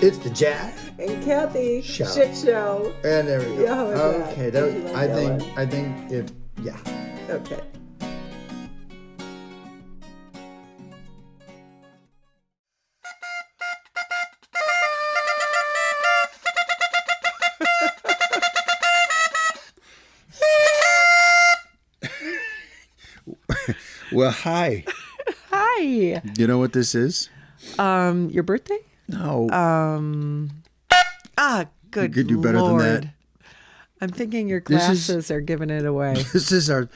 It's the Jack and Kathy Show. Shit Show. And there we go. Yeah, how was okay, that? Did you like I that think one? I think it. Yeah. Okay. Well, hi. Hi. You know what this is? Your birthday? No. Good You could do better than Lord. that. I'm thinking your This is- glasses are giving it away. This is our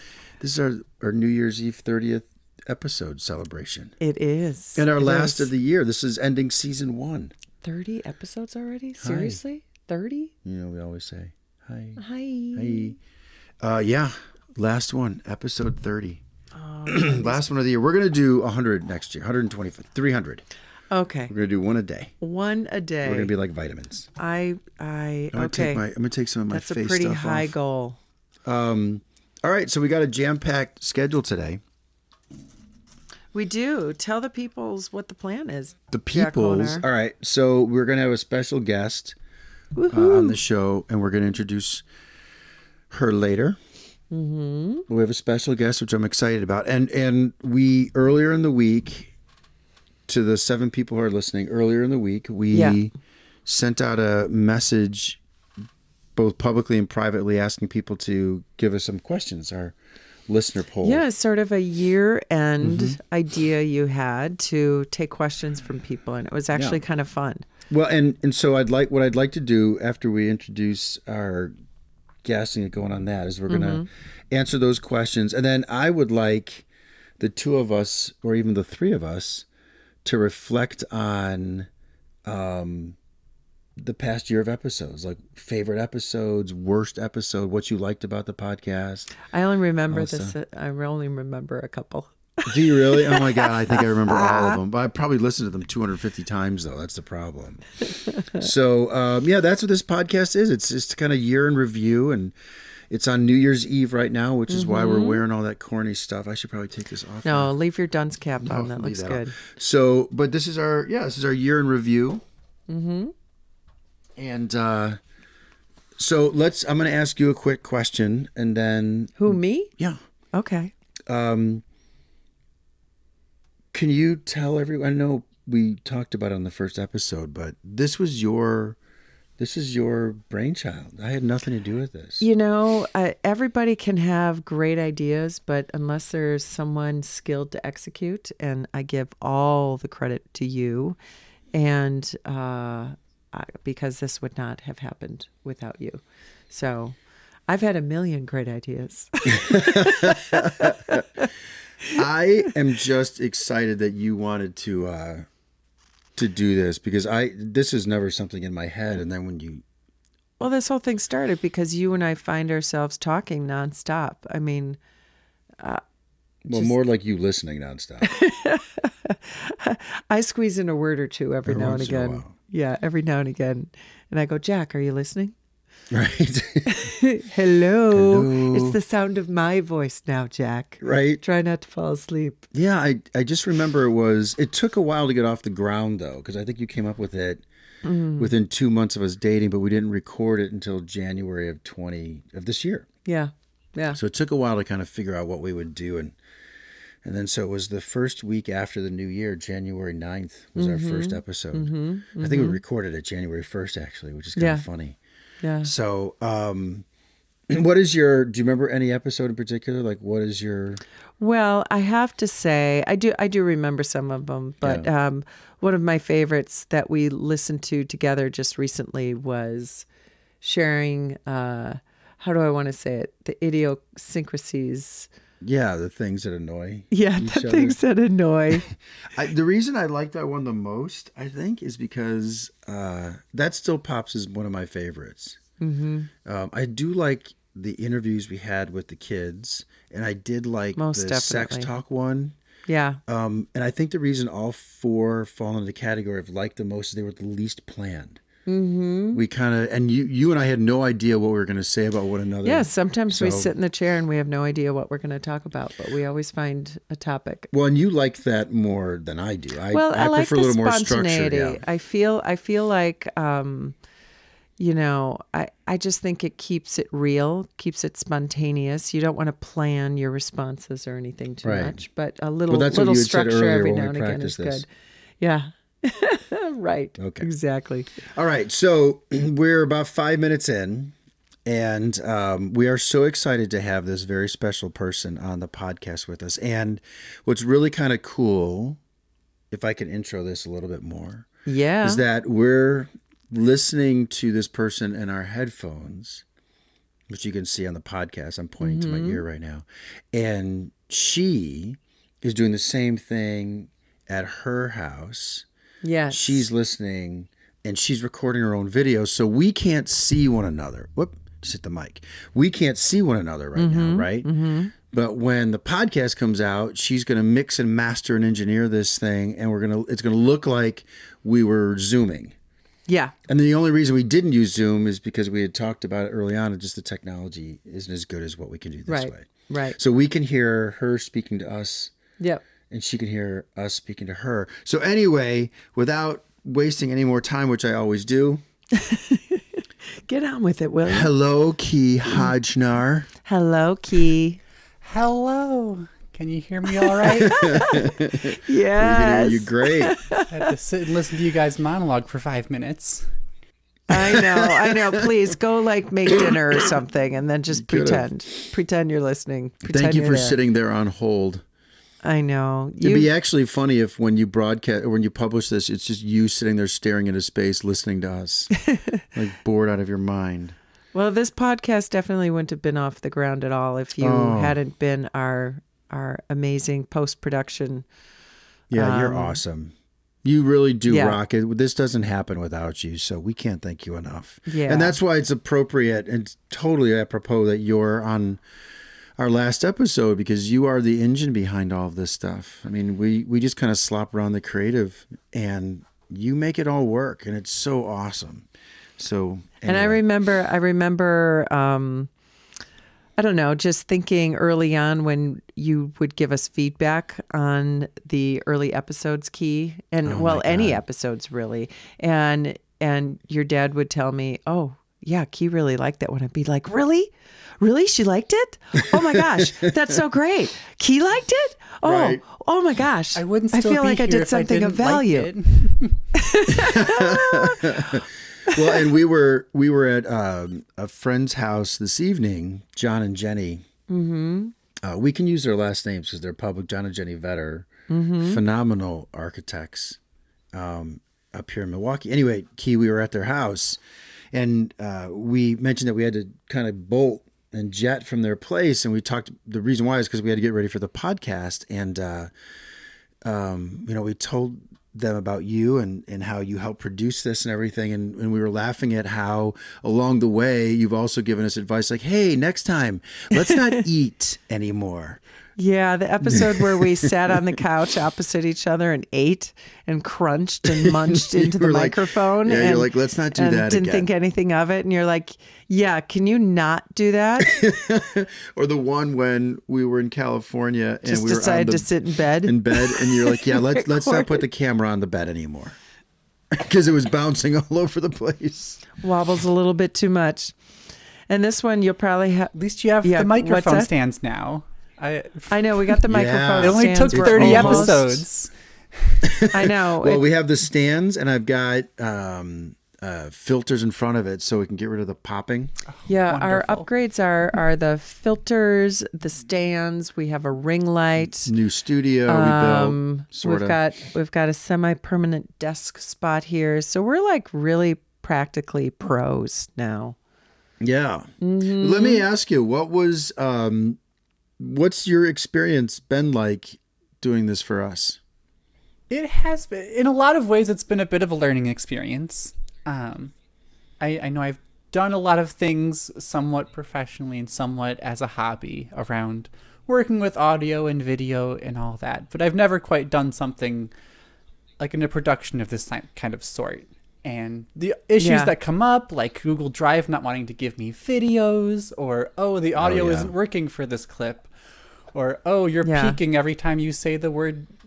New Year's Eve 30th episode celebration. It is. And our It last is. of the year. This is ending season 1. 30 episodes already? Seriously? 30? You know, we always say, hi. Hi. Hi. Yeah. Last one, episode 30. Last one of the year. We're going to do 100 next year, 125, 300. Okay. We're going to do one a day. One a day. We're going to be like vitamins. I'm I'm okay. going to take some of my That's a face pretty stuff high off. goal. All right, so we got a jam-packed schedule today. We do. Tell the peoples what the plan is. The Jack peoples. Owner. All right, so we're going to have a special guest on the show, and we're going to introduce her later. Mm-hmm. We have a special guest, which I'm excited about. And we, earlier in the week, to the 7 people who are listening, earlier in the week, we sent out a message both publicly and privately asking people to give us some questions, our listener poll. Yeah, sort of a year-end idea you had to take questions from people, and it was actually kind of fun. Well, and so what I'd like to do after we introduce our guest and get going on that is we're going to answer those questions, and then I would like the 2 of us, or even the 3 of us, to reflect on the past year of episodes, like favorite episodes, worst episode, what you liked about the podcast. I only remember Also. I only remember a couple. Do you really? Oh my God, I think I remember all of them. But I probably listened to them 250 times, though. That's the problem. So, that's what this podcast is. It's just kind of year in review, and it's on New Year's Eve right now, which is why we're wearing all that corny stuff. I should probably take this off. No, leave your dunce cap on. No, That leave looks that good. on. So, but this is our year in review. Mm-hmm. And so I'm going to ask you a quick question, and then Who, me? yeah. Okay. Can you tell everyone? I know we talked about it on the first episode, but this is your brainchild. I had nothing to do with this. You know, everybody can have great ideas, but unless there's someone skilled to execute, and I give all the credit to you, and because this would not have happened without you. So I've had a million great ideas. I am just excited that you wanted to do this, because this is never something in my head, and then when you Well, this whole thing started because you and I find ourselves talking nonstop. I mean, more like you listening nonstop. I squeeze in a word or two every now and once in a again. while. Yeah, every now and again. And I go, Jack, are you listening? Right. Hello. It's the sound of my voice now, Jack. Right. Try not to fall asleep. Yeah, I just remember it took a while to get off the ground, though, because I think you came up with it within 2 months of us dating, but we didn't record it until January of this year. Yeah. Yeah. So it took a while to kind of figure out what we would do. And then so it was the first week after the new year, January 9th was our first episode. I think we recorded it January 1st, actually, which is kind of funny. Yeah. So do you remember any episode in particular? Like, what is your... Well, I have to say, I do remember some of them, but one of my favorites that we listened to together just recently was sharing, how do I want to say it? The idiosyncrasies. Yeah, the things that annoy Yeah, each the other. things that annoy. The reason I like that one the most, I think, is because that still pops as one of my favorites. Mm-hmm. I do like the interviews we had with the kids, and I did like Most the sex definitely. talk one. Yeah. And I think the reason all 4 fall into the category of like the most is they were the least planned. We kind of, and you and I had no idea what we were going to say about one another. Yeah, sometimes we sit in the chair and we have no idea what we're going to talk about, but we always find a topic. Well, and you like that more than I do. I like prefer the a little more spontaneity. structured. Yeah. I feel like, I just think it keeps it real, keeps it spontaneous. You don't want to plan your responses or anything too much, but a little structure every now and again is good. Yeah. Right. Okay. Exactly. All right. So we're about 5 minutes in, and we are so excited to have this very special person on the podcast with us. And what's really kind of cool, if I can intro this a little bit more, is that we're listening to this person in our headphones, which you can see on the podcast. I'm pointing to my ear right now. And she is doing the same thing at her house. Yes. She's listening and she's recording her own videos, so we can't see one another. Whoop, just hit the mic. We can't see one another right now, right? But when the podcast comes out, she's going to mix and master and engineer this thing, and it's going to look like we were Zooming. Yeah. And the only reason we didn't use Zoom is because we had talked about it early on, and just the technology isn't as good as what we can do this way. Right. So we can hear her speaking to us. Yep. And she can hear us speaking to her. So anyway, without wasting any more time, which I always do. Get on with it, Will you? Hello, Key Hodgnar. Hello, Key. Hello. Can you hear me all right? Yes. We can hear you great. I had to sit and listen to you guys monologue for 5 minutes. I know. Please go make dinner or something and then just pretend you're listening. Thank you for sitting there on hold. I know. It'd be actually funny if when you broadcast or when you publish this, it's just you sitting there staring into space, listening to us, bored out of your mind. Well, this podcast definitely wouldn't have been off the ground at all if you hadn't been our amazing post-production. Yeah, you're awesome. You really do rock it. This doesn't happen without you, so we can't thank you enough. Yeah. And that's why it's appropriate and totally apropos that you're on our last episode, because you are the engine behind all of this stuff. I mean, we just kind of slop around the creative and you make it all work, and it's so awesome. So, anyway. And I remember, I don't know, just thinking early on when you would give us feedback on the early episodes, Key, and any episodes really. And your dad would tell me, "Oh, yeah, Key really liked that one." I'd be like, "Really? Really? She liked it? Oh my gosh, that's so great. Key liked it? Oh, right. Oh my gosh. I wouldn't I still feel be like I here did if something I of didn't value." Like Well, and we were at a friend's house this evening, John and Jenny. Mm-hmm. We can use their last names because they're public. John and Jenny Vetter, phenomenal architects up here in Milwaukee. Anyway, Key, we were at their house, and we mentioned that we had to kind of bolt and jet from their place, and we talked. The reason why is because we had to get ready for the podcast, and we told them about you and how you helped produce this and everything, and we were laughing at how along the way you've also given us advice like, hey, next time let's not eat anymore. Yeah, the episode where we sat on the couch opposite each other and ate and crunched and munched into the microphone. Yeah, and, you're like, let's not do that didn't again. think anything of it. And you're like, yeah, can you not do that? Or the one when we were in California and Just we were decided to sit in bed. and you're like, yeah, let's not put the camera on the bed anymore. Because it was bouncing all over the place. Wobbles a little bit too much. And this one you'll probably have. At least you have the microphone stands now. I know, we got the microphone It only took stands. 30 episodes. I know. Well, we have the stands, and I've got filters in front of it so we can get rid of the popping. Yeah, Wonderful. our upgrades are the filters, the stands. We have a ring light. New studio we built, sort of. We've got a semi-permanent desk spot here. So we're like really practically pros now. Yeah. Mm-hmm. Let me ask you, what's your experience been like doing this for us? It has been, in a lot of ways, it's been a bit of a learning experience. I know I've done a lot of things somewhat professionally and somewhat as a hobby around working with audio and video and all that, but I've never quite done something like in a production of this kind of sort. And the issues that come up, like Google Drive not wanting to give me videos, or, oh, the audio isn't working for this clip, or, oh, you're peaking every time you say the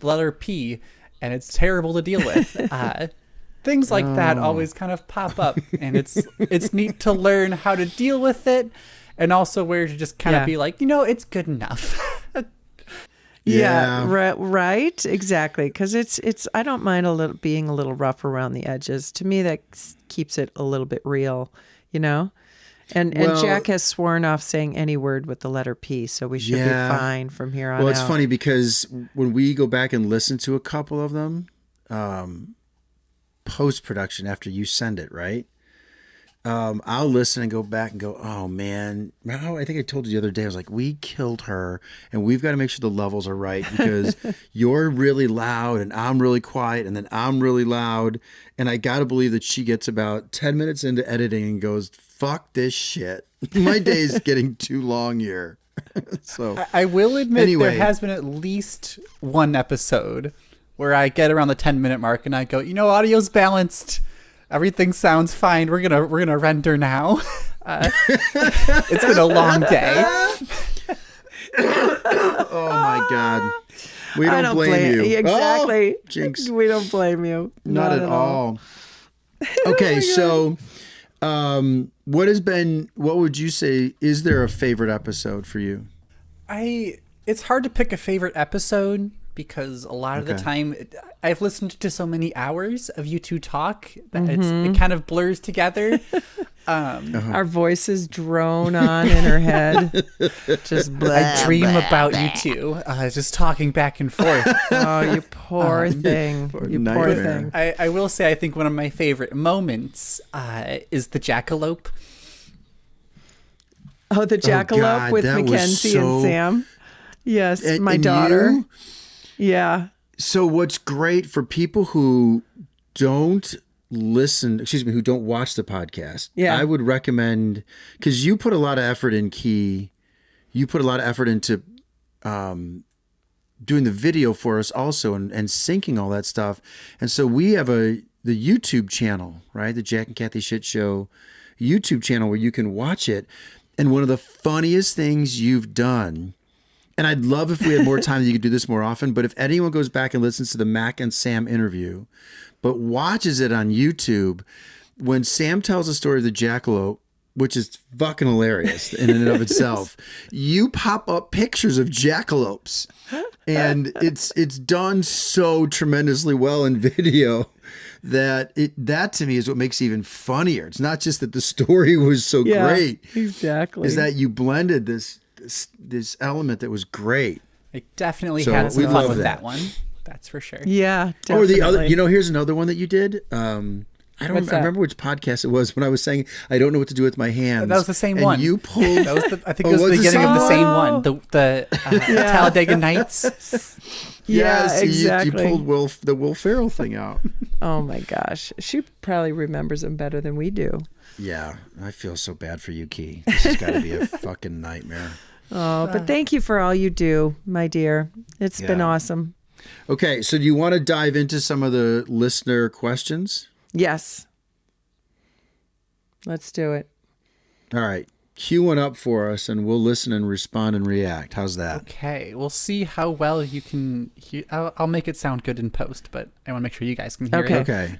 letter P, and it's terrible to deal with. Things like that always kind of pop up, and it's neat to learn how to deal with it, and also where to just kind of be like, it's good enough. Right, exactly. Because it's I don't mind being a little rough around the edges. To me, that keeps it a little bit real, And Jack has sworn off saying any word with the letter P, so we should be fine from here on out. Well, it's funny because when we go back and listen to a couple of them, post-production after you send it, right? I'll listen and go back and go, oh man, I think I told you the other day, I was like, we killed her and we've got to make sure the levels are right because you're really loud and I'm really quiet and then I'm really loud. And I got to believe that she gets about 10 minutes into editing and goes, fuck this shit. My day is getting too long here. So I will admit there has been at least one episode where I get around the 10-minute mark and I go, audio's balanced. Everything sounds fine. We're gonna render now. It's been a long day. Oh my God. We don't blame you. Exactly. Oh, jinx. We don't blame you. Not at all. Okay, so what would you say, is there a favorite episode for you? It's hard to pick a favorite episode because a lot of the time I've listened to so many hours of you two talk that it kind of blurs together. Our voices drone on in her head. Just blah, I dream blah, about blah. you two, just talking back and forth. Oh, you poor thing. You poor thing. I will say I think one of my favorite moments is the jackalope. Oh, the jackalope with Mackenzie and Sam. Yes, my daughter. Yeah. So what's great for people who don't who don't watch the podcast, I would recommend, because you put a lot of effort in Key. You put a lot of effort into doing the video for us also and syncing all that stuff. And so we have the YouTube channel, right? The Jack and Kathy Shit Show YouTube channel where you can watch it. And one of the funniest things you've done, and I'd love if we had more time that you could do this more often, but if anyone goes back and listens to the Mac and Sam interview, but watches it on YouTube, when Sam tells the story of the jackalope, which is fucking hilarious in and of itself, you pop up pictures of jackalopes, and it's done so tremendously well in video that to me is what makes it even funnier. It's not just that the story was so great. Exactly. Is that you blended this element that was great. I definitely had some fun with that one. That's for sure. Yeah, definitely. Or the other, here's another one that you did. I remember which podcast it was when I was saying I don't know what to do with my hands. That was the same one. You pulled. That was I think it was the beginning of the same one. The Talladega Nights. Yeah, exactly. You pulled the Will Ferrell thing out. Oh my gosh, she probably remembers them better than we do. Yeah, I feel so bad for you, Key. This has got to be a fucking nightmare. Oh, but thank you for all you do, my dear. It's been awesome. Okay, so do you want to dive into some of the listener questions? Yes. Let's do it. All right. Cue one up for us and we'll listen and respond and react. How's that? Okay. We'll see how well you can hear. I'll make it sound good in post, but I want to make sure you guys can hear it.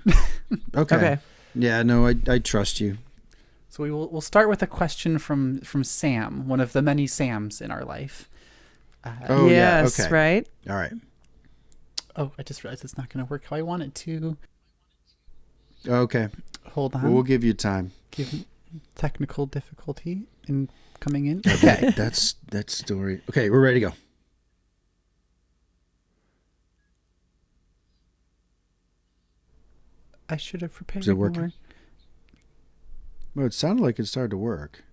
Okay. Yeah, no, I trust you. So we'll start with a question from Sam, one of the many Sams in our life. Yes, okay. Right? All right. Oh, I just realized it's not going to work how I want it to. Okay. Hold on. Well, we'll give you time. Technical difficulty in coming in. Okay. That's story. Okay, we're ready to go. I should have prepared. Is it working? More. Well, it sounded like it started to work.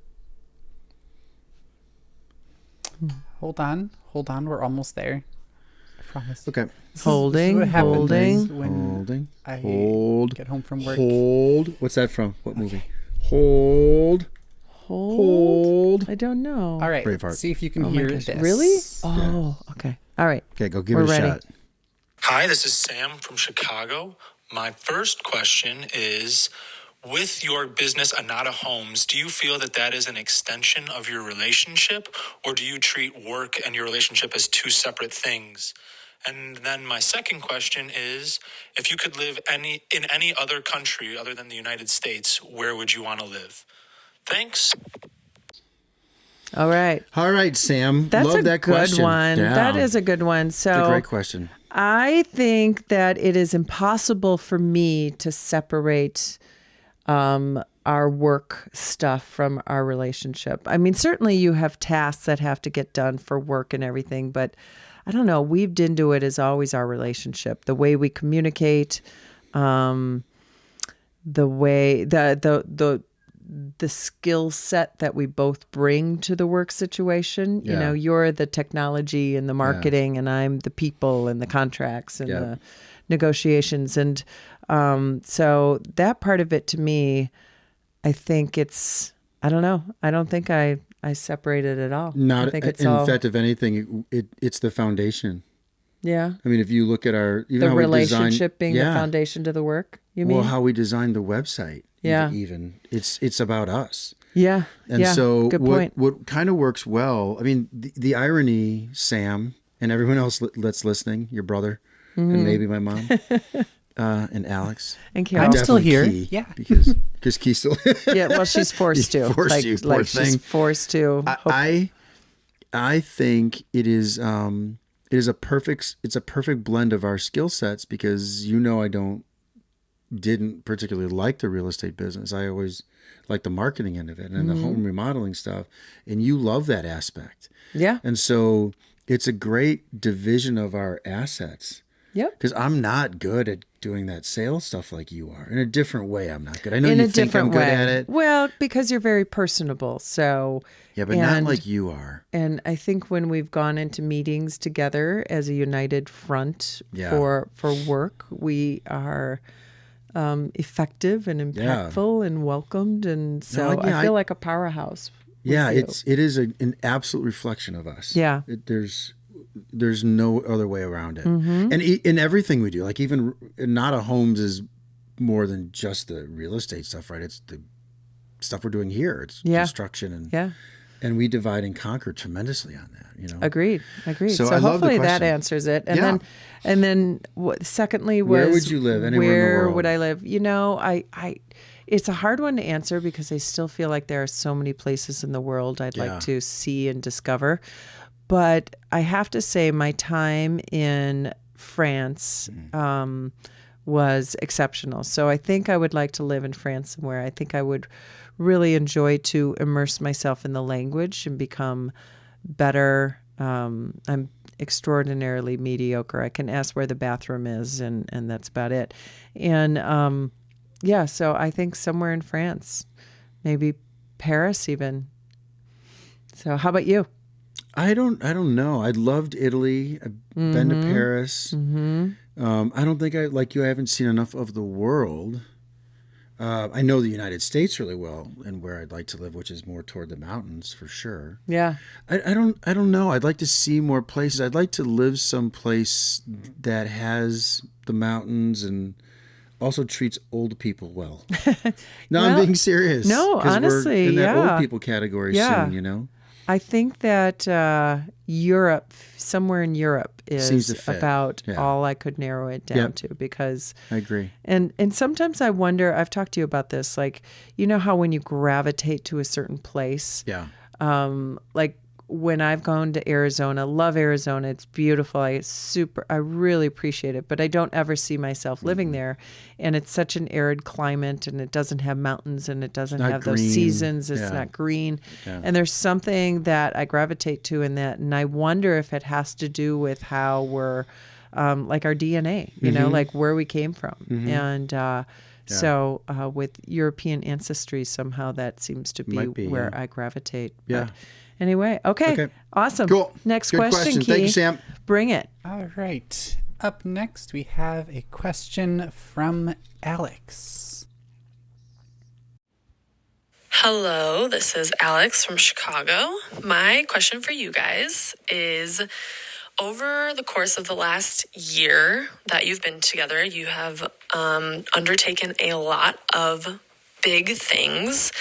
Hold on. We're almost there. I promise. Okay. Holding. Get home from work. Hold. What's that from? What movie? Hold. I don't know. All right. Braveheart. See if you can hear this. Really? Oh, okay. All right. Okay, go give We're it a ready. shot. Hi, this is Sam from Chicago. My first question is, with your business Anata Homes, do you feel that that is an extension of your relationship, or do you treat work and your relationship as two separate things? And then my second question is, if you could live in any other country other than the United States, where would you want to live? Thanks. All right. All right, Sam. That's Love a that good question. one. Yeah. That is a good one. It's a So great question. I think that it is impossible for me to separate our work stuff from our relationship. I mean, certainly you have tasks that have to get done for work and everything, but I don't know, weaved into it is always our relationship, the way we communicate, the way the skill set that we both bring to the work situation. You Yeah. know, you're the technology and the marketing, and I'm the people and the contracts and the negotiations. And so that part of it, to me, I think I don't know. I don't think I separate it at all. Not I think it's in all, fact, if anything, it's the foundation. yeah. I mean, if you look at our even The how we relationship being the yeah. foundation to the work, you mean? Well, how we designed the website. Yeah. Even it's about us. Yeah. And yeah. so Good point. what kind of works well, I mean, the irony, Sam, and everyone else that's listening, your brother, and maybe my mom, and Alex. And Carol. I'm still Definitely here. Key, Yeah. because Key still. Yeah, well, she's forced to. Forced you, poor she's thing. forced to. I think it is a perfect blend of our skill sets, because I didn't particularly like the real estate business. I always liked the marketing end of it and the home remodeling stuff, and you love that aspect. Yeah. And so it's a great division of our assets. Yep. Because I'm not good at doing that sales stuff like you are. In a different way, I'm not good. I know In you a think I'm different good way. at it. Well, because you're very personable. So Yeah, but not like you are. And I think when we've gone into meetings together as a united front Yeah. for work, we are effective and impactful and welcomed, and so yeah, I feel like a powerhouse. with Yeah, you. it is an absolute reflection of us. Yeah. There's no other way around it. Mm-hmm. And in everything we do, like even Nada Homes is more than just the real estate stuff, right? It's the stuff we're doing here. It's construction and we divide and conquer tremendously on that. Agreed. So I love the hopefully that question. answers it. And then secondly was, where would you live? Anywhere in the where world? would I live? I it's a hard one to answer because I still feel like there are so many places in the world I'd like to see and discover. But I have to say my time in France was exceptional. So I think I would like to live in France somewhere. I think I would really enjoy to immerse myself in the language and become better. I'm extraordinarily mediocre. I can ask where the bathroom is, and that's about it. And so I think somewhere in France, maybe Paris even. So how about you? I don't know. I loved Italy. I've been to Paris. Mm-hmm. I don't think I haven't seen enough of the world. I know the United States really well and where I'd like to live, which is more toward the mountains for sure. Yeah. I don't know. I'd like to see more places. I'd like to live someplace that has the mountains and also treats old people well. No, I'm being serious. No, 'Cause honestly, we're in that yeah. old people category Yeah. soon, I think that Europe, somewhere in Europe, Seems to is fit. about Yeah. all I could narrow it down Yep. to, because I agree. and sometimes I wonder, I've talked to you about this, like, how when you gravitate to a certain place, Yeah. like when I've gone to Arizona, love Arizona. It's beautiful. I really appreciate it, but I don't ever see myself living there. And it's such an arid climate, and it doesn't have mountains, and it doesn't not have those green. seasons. It's Yeah. not green. Yeah. And there's something that I gravitate to in that. And I wonder if it has to do with how we're, like our DNA, like where we came from. And, so with European ancestry, somehow that seems to be, Might be, where yeah. I gravitate. Yeah. But anyway, okay. Awesome. Cool. Next Good question. Key. Thank you, Sam. Bring it. All right. Up next, we have a question from Alex. Hello, this is Alex from Chicago. My question for you guys is, Over the course of the last year that you've been together, you have undertaken a lot of big things.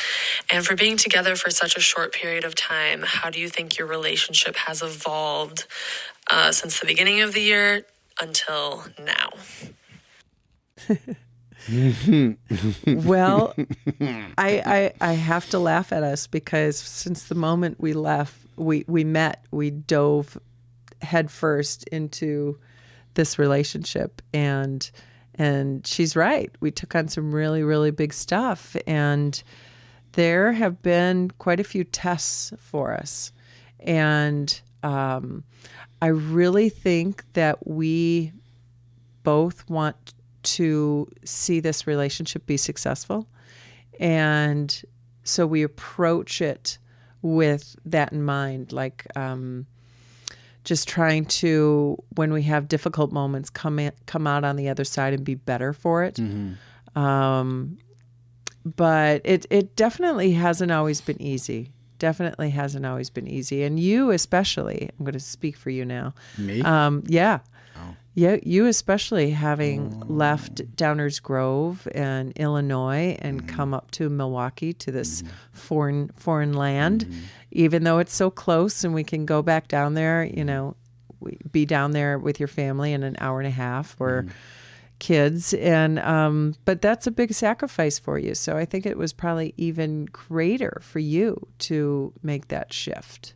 And for being together for such a short period of time, how do you think your relationship has evolved since the beginning of the year until now? Well, I have to laugh at us because since the moment we met, we dove headfirst into this relationship, and she's right. We took on some really, really big stuff, and there have been quite a few tests for us. And I really think that we both want to see this relationship be successful. And so we approach it with that in mind, like just trying to, when we have difficult moments, come out on the other side and be better for it. But it definitely hasn't always been easy. Definitely hasn't always been easy. And you especially, I'm going to speak for you now. Me? Yeah. Yeah, you especially, having left Downers Grove and Illinois and come up to Milwaukee, to this foreign land, even though it's so close and we can go back down there, be down there with your family in an hour and a half or kids. And but that's a big sacrifice for you. So I think it was probably even greater for you to make that shift.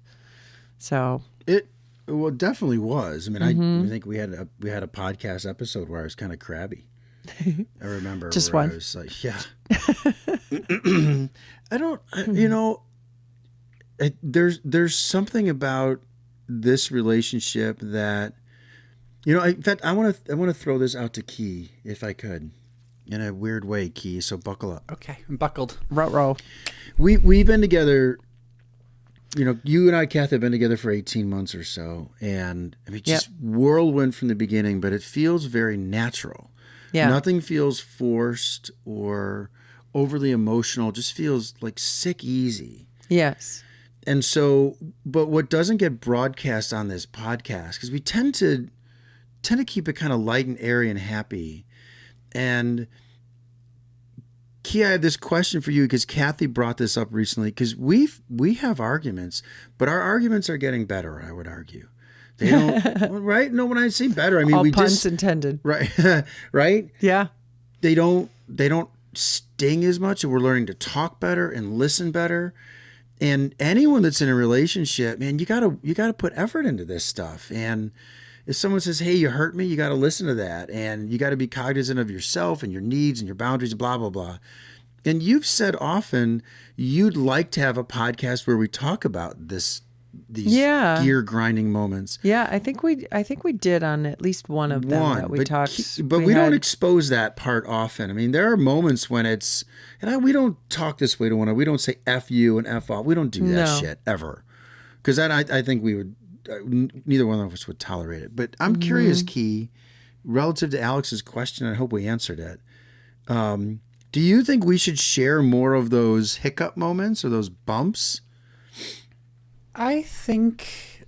So Well, it definitely was. I mean, I think we had a podcast episode where I was kind of crabby. I remember Just where one. I was like, yeah. There's something about this relationship that, in fact, I want to throw this out to Key, if I could, in a weird way, Key. So buckle up. Okay, I'm buckled. Ruh-roh. We've been together. You and I, Kath, have been together for 18 months or so. And I mean, just whirlwind from the beginning, but it feels very natural. Yeah. Nothing feels forced or overly emotional. It just feels like sick easy. Yes. And so, but what doesn't get broadcast on this podcast, because we tend to keep it kind of light and airy and happy. And Key, I have this question for you because Kathy brought this up recently, because we have arguments, but our arguments are getting better, I would argue. They don't, right? No, when I say better, I mean, All puns intended. right, right? Yeah. They don't sting as much, and we're learning to talk better and listen better. And anyone that's in a relationship, man, you gotta put effort into this stuff. And if someone says, hey, you hurt me, you got to listen to that. And you got to be cognizant of yourself and your needs and your boundaries, blah, blah, blah. And you've said often you'd like to have a podcast where we talk about these gear grinding moments. Yeah, I think we did on at least one of them that we talked. But we don't expose that part often. I mean, there are moments when it's, we don't talk this way to one another. We don't say F you and F off. We don't do that shit ever. Because I think we would, neither one of us would tolerate it. But I'm curious, Key, relative to Alex's question, I hope we answered it. Do you think we should share more of those hiccup moments or those bumps? I think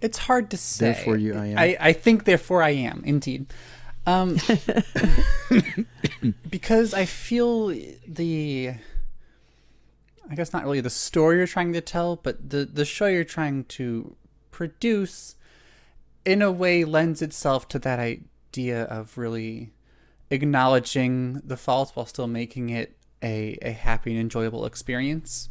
it's hard to say. Therefore you, I am. I think therefore I am, indeed. Because I feel I guess not really the story you're trying to tell, but the show you're trying to produce in a way lends itself to that idea of really acknowledging the faults while still making it a happy and enjoyable experience.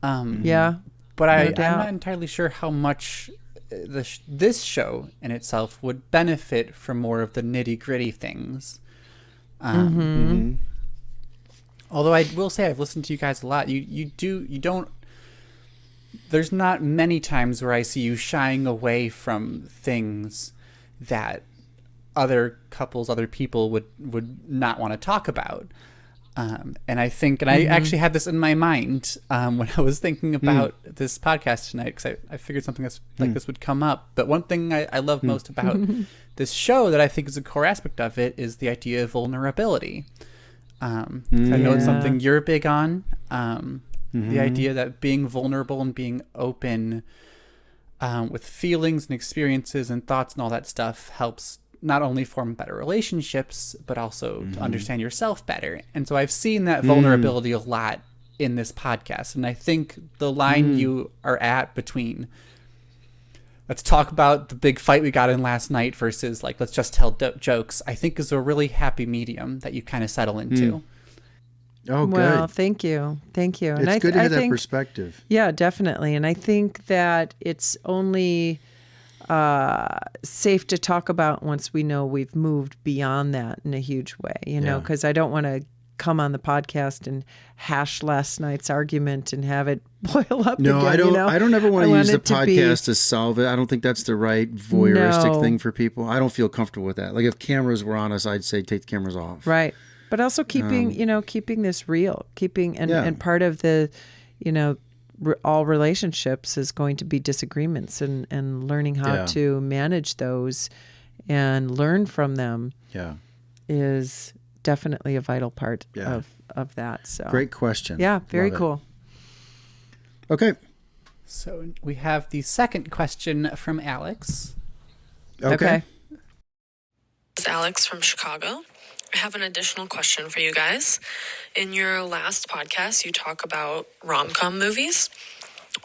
Yeah. But I'm not entirely sure how much this show in itself would benefit from more of the nitty-gritty things. Although I will say I've listened to you guys a lot. You don't. There's not many times where I see you shying away from things that other couples, other people would not want to talk about. And I think, I actually had this in my mind when I was thinking about this podcast tonight, because I figured something like this would come up. But one thing I love most about this show that I think is a core aspect of it is the idea of vulnerability. I know it's something you're big on, The idea that being vulnerable and being open with feelings and experiences and thoughts and all that stuff helps not only form better relationships, but also to understand yourself better. And so I've seen that vulnerability a lot in this podcast. And I think the line you are at between let's talk about the big fight we got in last night versus like, let's just tell jokes, I think is a really happy medium that you kind of settle into. Oh, good. Well, thank you. Thank you. It's good to hear that perspective. Yeah, definitely. And I think that it's only safe to talk about once we know we've moved beyond that in a huge way, you know, because I don't want to come on the podcast and hash last night's argument and have it boil up No, again. I don't. You know? I don't ever want to use the podcast to to solve it. I don't think that's the right voyeuristic thing for people. I don't feel comfortable with that. Like if cameras were on us, I'd say take the cameras off. Right. But also keeping, keeping this real, and part of the, all relationships is going to be disagreements and learning how to manage those and learn from them. Yeah. Is definitely a vital part of that. So great question. Yeah. Very cool. Okay. So we have the second question from Alex. Okay. This is Alex from Chicago. I have an additional question for you guys. In your last podcast, you talk about rom-com movies.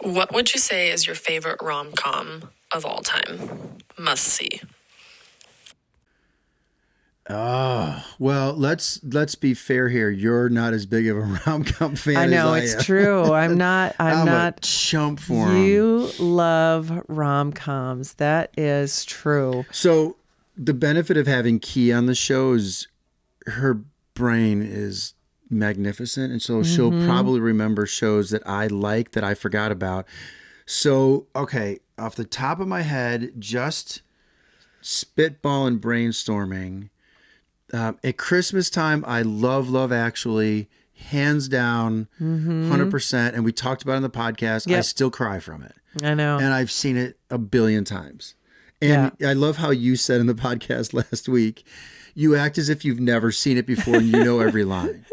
What would you say is your favorite rom-com of all time? Must see. Well, let's be fair here. You're not as big of a rom-com fan. I know as I it's am. true. I'm not a chump for 'em. You love rom-coms. That is true. So the benefit of having Key on the show is her brain is magnificent, and so she'll probably remember shows that I like that I forgot about. So, okay, off the top of my head, just spitball and brainstorming. At Christmas time, I love Actually, hands down, 100%. And we talked about it on the podcast. Yep. I still cry from it. I know. And I've seen it a billion times. And I love how you said in the podcast last week, you act as if you've never seen it before and you know every line.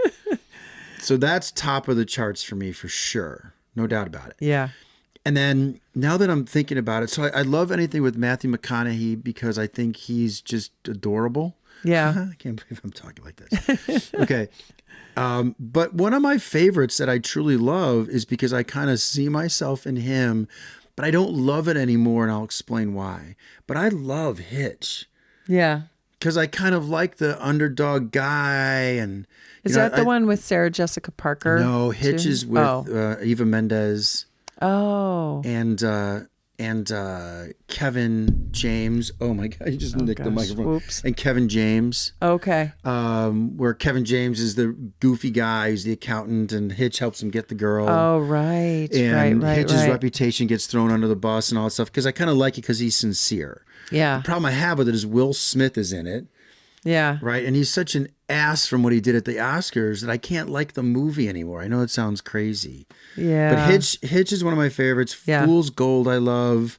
So that's top of the charts for me for sure. No doubt about it. Yeah. And then now that I'm thinking about it, so I love anything with Matthew McConaughey because I think he's just adorable. Yeah. I can't believe I'm talking like this. Okay. But one of my favorites that I truly love is because I kind of see myself in him, but I don't love it anymore, and I'll explain why. But I love Hitch. Yeah. Because I kind of like the underdog guy. And is that the one with Sarah Jessica Parker? No, Hitch is with Eva Mendes. Oh. And Kevin James. Oh my God, you just nicked the microphone. Whoops. And Kevin James. Okay. Where Kevin James is the goofy guy who's the accountant, and Hitch helps him get the girl. Oh, right. And right. Hitch's reputation gets thrown under the bus and all that stuff because I kind of like it because he's sincere. Yeah. The problem I have with it is Will Smith is in it. Yeah. Right. And he's such an ass from what he did at the Oscars that I can't like the movie anymore. I know it sounds crazy. Yeah. But Hitch is one of my favorites. Yeah. Fool's Gold, I love.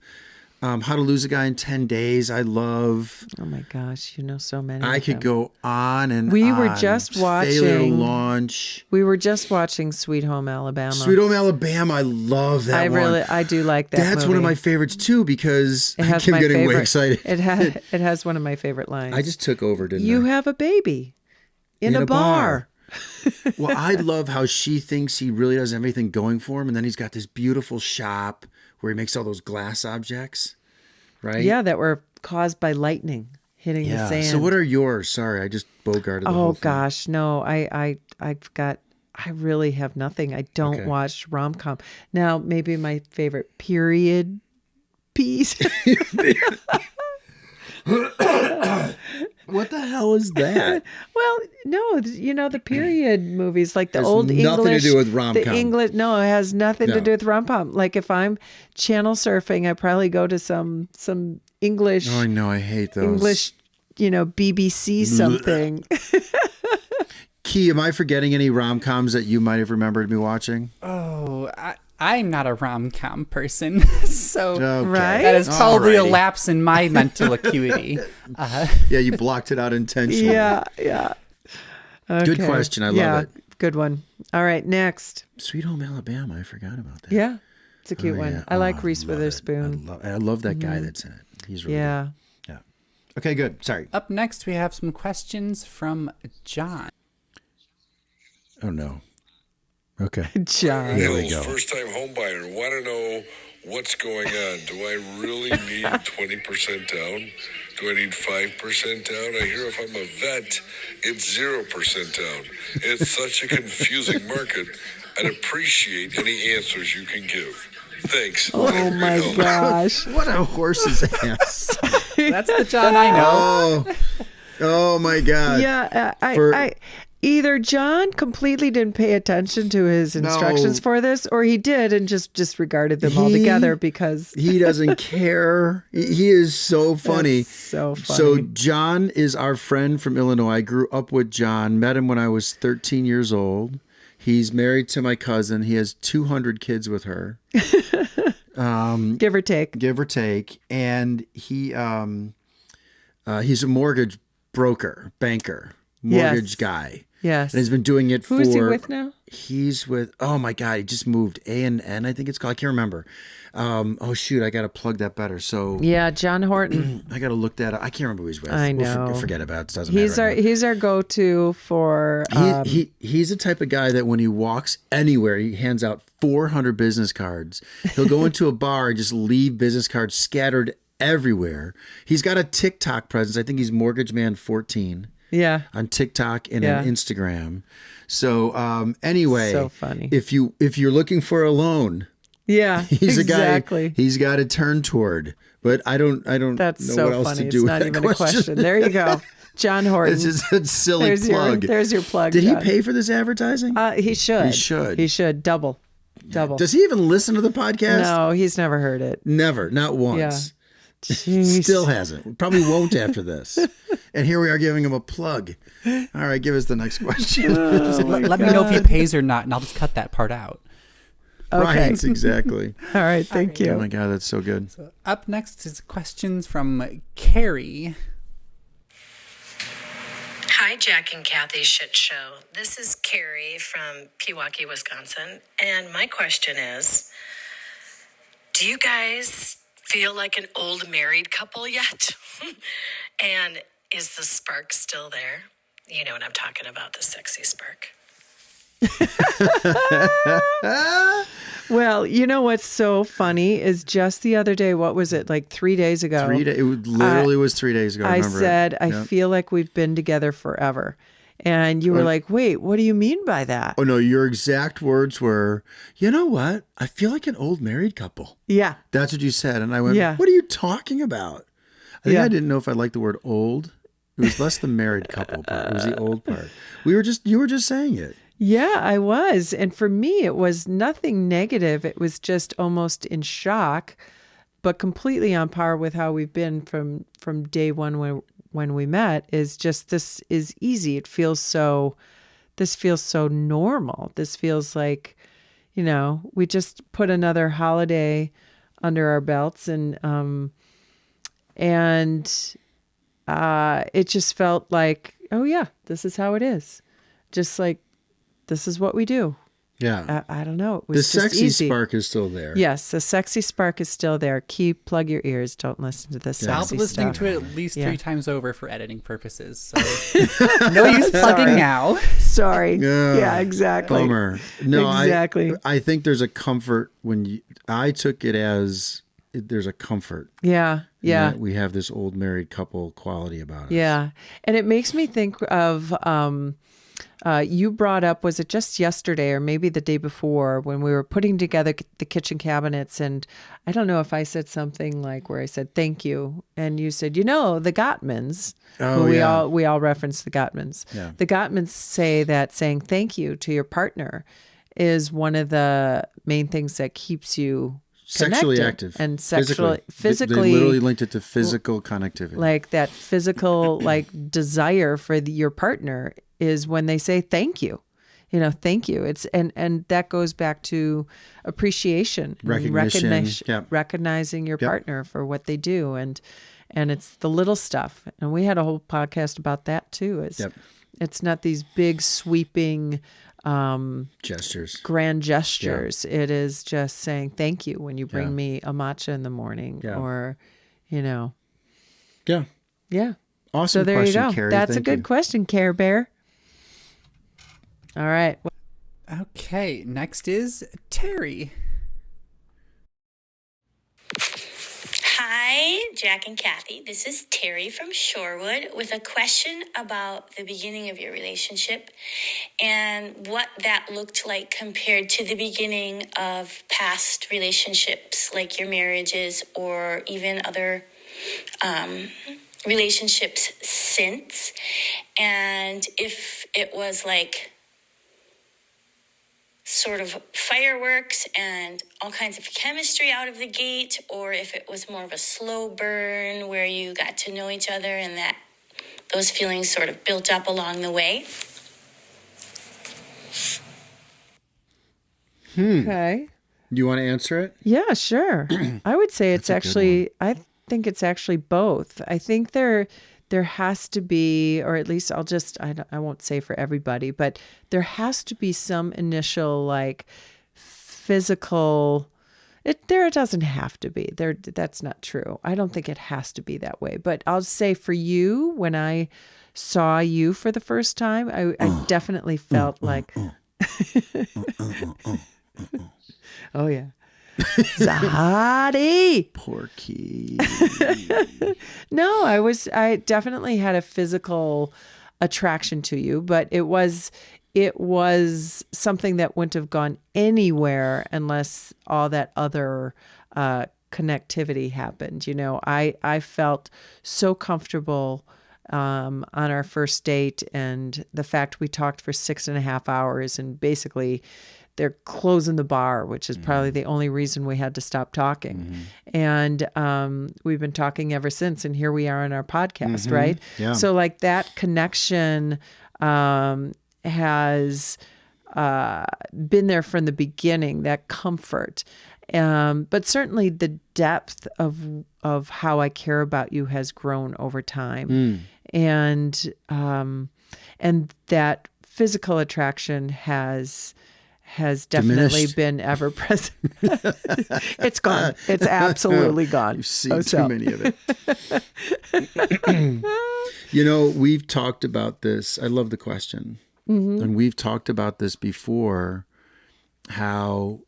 How to Lose a Guy in 10 Days, I love. Oh my gosh, you know so many. I could go on and we on. were just Failure to watching Launch. We were just watching Sweet Home Alabama. Sweet Home Alabama, I love that one. I do like that. That's one of my favorites too because it has I'm my getting favorite. way excited. It has one of my favorite lines. I just took over, didn't I? You have a baby in a bar. Well, I love how she thinks he really does everything going for him, and then he's got this beautiful shop where he makes all those glass objects, right? Yeah, that were caused by lightning hitting the sand. So what are yours? Sorry, I just bogarted the whole Oh thing. gosh, no, I really have nothing. I don't watch rom-com. Now, maybe my favorite period piece. What the hell is that? Well, no, the period movies, like the Has old nothing English. to do with rom-com. The English, no, it has nothing to No. do with rom-com. Like if I'm channel surfing, I probably go to some English. Oh, I know, I hate those. English, BBC something. Key, am I forgetting any rom-coms that you might have remembered me watching? Oh, I'm not a rom-com person, so Right? that is probably a Alrighty. lapse in my mental acuity. Yeah, you blocked it out intentionally. Yeah. Good Okay. question. I love it. Good one. All right, next. Sweet Home Alabama. I forgot about that. Yeah, it's a cute one. Yeah. I like Reese love it. Witherspoon. I love that guy that's in it. He's really Yeah. good. Yeah. Okay, good. Sorry. Up next, we have some questions from John. Oh, no. Okay. John. There we go. First-time home buyer. Want to know what's going on? Do I really need 20% down? Do I need 5% down? I hear if I'm a vet, it's 0% down. It's such a confusing market. I'd appreciate any answers you can give. Thanks. Oh my gosh. What a horse's ass. That's the John I know. Oh my God. Yeah, I either John completely didn't pay attention to his instructions for this, or he did and just disregarded them altogether because he doesn't care. He is so funny. That's so funny. So John is our friend from Illinois. I grew up with John, met him when I was 13 years old. He's married to my cousin. He has 200 kids with her. Give or take. Give or take. And he's a mortgage banker, mortgage guy. Yes. And he's been doing it Who is he with now? He's with, oh my God, he just moved. A&N, I think it's called. I can't remember. Oh shoot, I got to plug that better. So Yeah, John Horton. I got to look that up. I can't remember who he's with. I know. We'll forget about it. It doesn't matter right now. He's our go-to for He's the type of guy that when he walks anywhere, he hands out 400 business cards. He'll go into a bar and just leave business cards scattered everywhere. He's got a TikTok presence. I think he's Mortgage Man 14 yeah. on TikTok and Yeah. on Instagram. So anyway, So funny. If you're looking for a loan, Yeah. he's exactly. a guy he's got to turn toward. But I don't That's know so what else funny. to It's do not with even that a question. There you go. John Horton. It's just a silly there's plug. There's your plug. Did John. he pay for this advertising? He should. He should. He should. Double. Does he even listen to the podcast? No, he's never heard it. Never, not once. Jeez. Still hasn't. Probably won't after this. And here we are giving him a plug. All right, give us the next question. Let me know if he pays or not, and I'll just cut that part out. Okay. Right, exactly. All right. Thank Oh you. my God, that's so good. Up next is questions from Carrie. Hi, Jack and Kathy Shit Show. This is Carrie from Pewaukee, Wisconsin. And my question is, do you guys feel like an old married couple yet? And is the spark still there? You know what I'm talking about, the sexy spark. Well, you know what's so funny is just the other day, what was it, like 3 days ago? It literally was 3 days ago. I I remember said, it. I Yep. feel like we've been together forever. And you were like, wait, what do you mean by that? Oh, no, your exact words were, you know what? I feel like an old married couple. Yeah. That's what you said. And I went, Yeah. what are you talking about? I think Yeah. I didn't know if I liked the word old. It was less the married couple part. It was the old part. You were just saying it. Yeah, I was. And for me, it was nothing negative. It was just almost in shock, but completely on par with how we've been from day one when we met. Is just, this is easy. This feels so normal. This feels like, we just put another holiday under our belts, and it just felt like, oh yeah, this is how it is. Just like, this is what we do. Yeah. I don't know. It was The just sexy easy. spark is still there. Yes, the sexy spark is still there. Plug your ears. Don't listen to the sexy I'll be listening stuff. to it at least Yeah. 3 times over for editing purposes. So no use plugging now. Sorry. Yeah. Yeah, exactly. Bummer. No, Exactly. I think there's a comfort I took it as there's a comfort. Yeah. Yeah. That we have this old married couple quality about us. Yeah. And it makes me think of, you brought up, was it just yesterday or maybe the day before, when we were putting together the kitchen cabinets, and I don't know if I said something like where I said thank you, and you said, the Gottmans. Oh, we yeah. all reference the Gottmans. Yeah. The Gottmans say that saying thank you to your partner is one of the main things that keeps you Sexually connected active and physically. physically They literally linked it to physical connectivity. like that physical desire for your partner is when they say thank you. Thank you. It's and that goes back to appreciation, Recognition. Yep. recognizing your partner for what they do, and it's the little stuff. And we had a whole podcast about that too. Yep. It's not these big sweeping Gestures. grand gestures. Yeah. It is just saying thank you when you bring me a matcha in the morning or, Yeah. Yeah. Awesome so there question, you go. Carrie. That's Thank a good you. question, Care Bear. All right. Okay, next is Terry. Hi, Jack and Kathy. This is Terry from Shorewood with a question about the beginning of your relationship and what that looked like compared to the beginning of past relationships, like your marriages or even other relationships since. And if it was like sort of fireworks and all kinds of chemistry out of the gate, or if it was more of a slow burn where you got to know each other and that those feelings sort of built up along the way. Okay. You want to answer it? Yeah, sure. I would say it's actually, I think it's actually both. I think there has to be, or at least I won't say for everybody, but there has to be some initial like physical, it doesn't have to be there. That's not true. I don't think it has to be that way, but I'll say for you, when I saw you for the first time, I definitely felt like, oh yeah. Zahadi. Porky. No, I definitely had a physical attraction to you, but it was something that wouldn't have gone anywhere unless all that other connectivity happened. You know, I felt so comfortable on our first date, and the fact we talked for 6.5 hours, and basically they're closing the bar, which is probably the only reason we had to stop talking. And we've been talking ever since, and here we are on our podcast, right? Yeah. So like that connection has been there from the beginning, that comfort. But certainly the depth of how I care about you has grown over time. And that physical attraction has definitely Diminished. been ever present. It's gone. It's absolutely gone. You've seen too many of it. You know, we've talked about this. I love the question. And we've talked about this before, how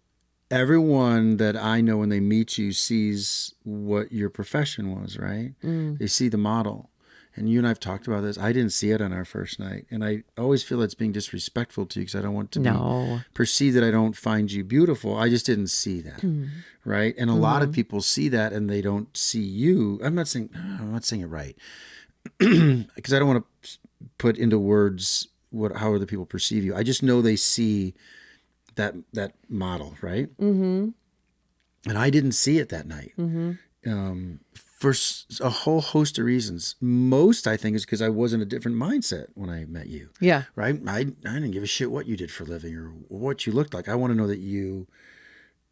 everyone that I know when they meet you sees what your profession was, right? They see the model. And you and I have talked about this. I didn't see it on our first night. And I always feel it's being disrespectful to you because I don't want to be perceived that I don't find you beautiful. I just didn't see that, right? And a lot of people see that and they don't see you. I'm not saying it right because I don't want to put into words how other people perceive you. I just know they see that model, right? And I didn't see it that night. For a whole host of reasons. Most, I think, is because I was in a different mindset when I met you. Yeah. Right? I didn't give a shit what you did for a living or what you looked like. I want to know that you,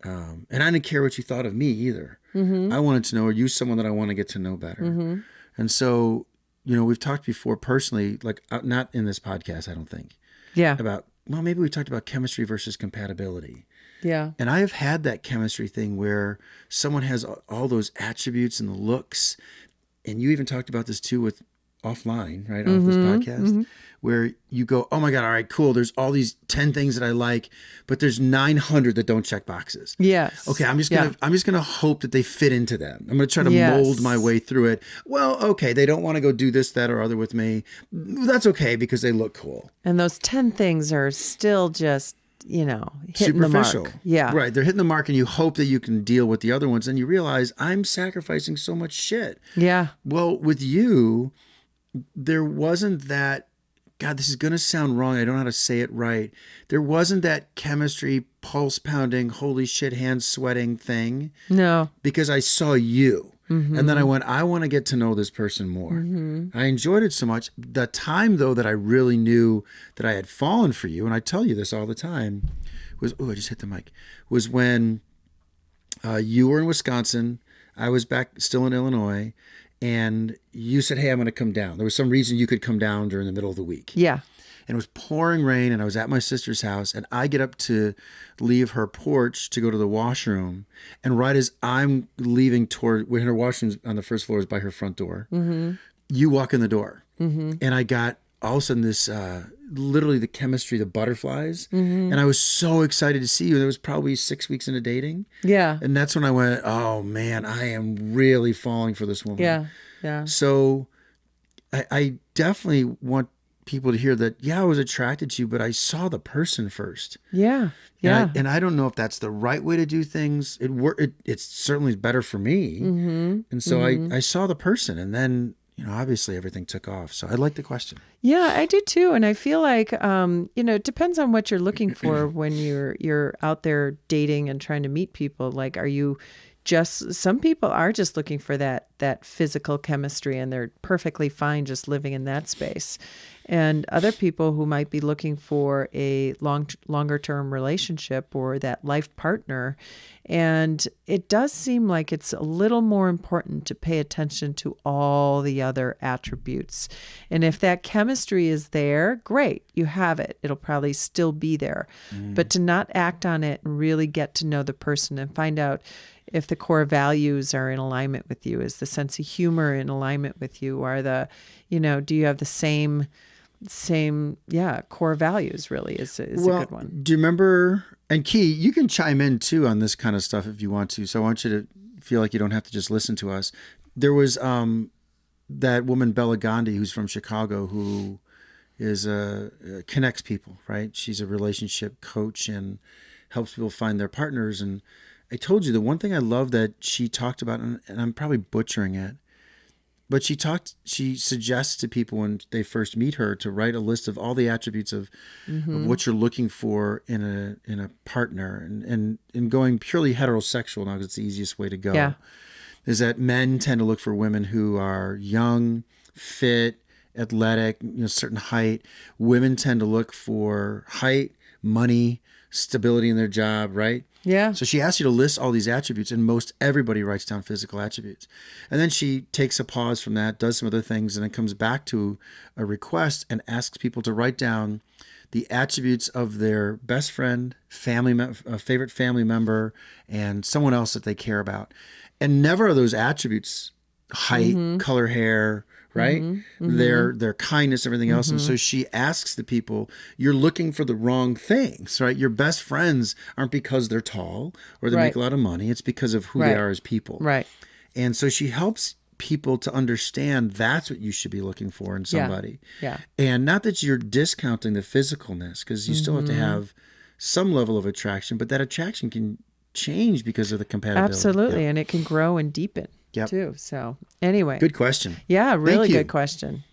and I didn't care what you thought of me either. I wanted to know, are you someone that I want to get to know better? And so, you know, we've talked before personally, like not in this podcast, I don't think. Yeah. About, well, maybe we talked about chemistry versus compatibility. Yeah. And I have had that chemistry thing where someone has all those attributes and the looks. And you even talked about this too with offline, right? Off this podcast, where you go, oh my God, all right, cool. There's all these 10 things that I like, but there's 900 that don't check boxes. Yes. Okay. I'm just going to hope that they fit into them. I'm going to try to mold my way through it. Well, okay. They don't want to go do this, that, or other with me. That's okay because they look cool. And those 10 things are still just, you know, hitting superficial. The mark. Yeah. Right. They're hitting the mark and you hope that you can deal with the other ones. And you realize I'm sacrificing so much shit. Yeah. Well, with you, there wasn't that, God, this is going to sound wrong. I don't know how to say it right. There wasn't that chemistry, pulse pounding, holy shit, hands sweating thing. No. Because I saw you. And then I went, I want to get to know this person more. I enjoyed it so much. The time, though, that I really knew that I had fallen for you, and I tell you this all the time, was, I just hit the mic, was when you were in Wisconsin, I was back still in Illinois, and you said, hey, I'm going to come down. There was some reason you could come down during the middle of the week. Yeah. and it was pouring rain, and I was at my sister's house, and I get up to leave her porch to go to the washroom, and right as I'm leaving toward when her washroom's on the first floor is by her front door, you walk in the door, and I got all of a sudden this literally the chemistry, the butterflies, and I was so excited to see you. It was probably 6 weeks into dating, and that's when I went, oh man, I am really falling for this woman. Yeah. So I definitely want people to hear that, yeah, I was attracted to you, but I saw the person first. Yeah. And I don't know if that's the right way to do things. It's certainly better for me. And so I saw the person, and then, obviously everything took off. So I like the question. Yeah, I do too. And I feel like, it depends on what you're looking for when you're out there dating and trying to meet people. Like, are you some people are just looking for that physical chemistry, and they're perfectly fine just living in that space. And other people who might be looking for a longer term relationship or that life partner. And it does seem like it's a little more important to pay attention to all the other attributes. And if that chemistry is there, great, you have it. It'll probably still be there. But to not act on it and really get to know the person and find out if the core values are in alignment with you, is the sense of humor in alignment with you, are do you have the same core values, really is a good one. Do you remember, and Key, you can chime in too on this kind of stuff if you want to. So I want you to feel like you don't have to just listen to us. There was that woman, Bella Gandhi, who's from Chicago, who is connects people, right? She's a relationship coach and helps people find their partners. And I told you the one thing I love that she talked about, and I'm probably butchering it, but she suggests to people when they first meet her to write a list of all the attributes of what you're looking for in a partner, and going purely heterosexual now, because it's the easiest way to go. Yeah. Is that men tend to look for women who are young, fit, athletic, certain height. Women tend to look for height, money, stability in their job, right? Yeah. So she asks you to list all these attributes, and most everybody writes down physical attributes. And then she takes a pause from that, does some other things, and then comes back to a request and asks people to write down the attributes of their best friend, favorite family member, and someone else that they care about. And never are those attributes height, color, hair, right? Their kindness, everything else. And so she asks the people, you're looking for the wrong things, right? Your best friends aren't because they're tall or they make a lot of money. It's because of who they are as people. Right. And so she helps people to understand that's what you should be looking for in somebody. Yeah. And not that you're discounting the physicalness, because you still have to have some level of attraction, but that attraction can change because of the compatibility. Absolutely. And it can grow and deepen too. So anyway. Good question. Yeah, really Thank you. good question.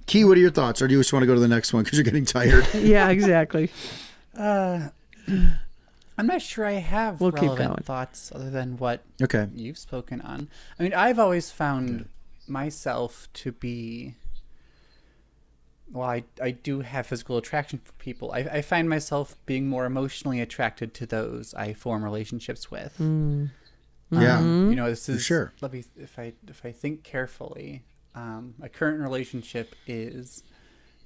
Key, what are your thoughts? Or do you just want to go to the next one because you're getting tired? Yeah, exactly. I'm not sure I have We'll keep relevant going. thoughts other than what Okay. you've spoken on. I mean, I've always found myself to be, well, I do have physical attraction for people. I find myself being more emotionally attracted to those I form relationships with. Yeah. This is, sure. let me, if I think carefully, my current relationship is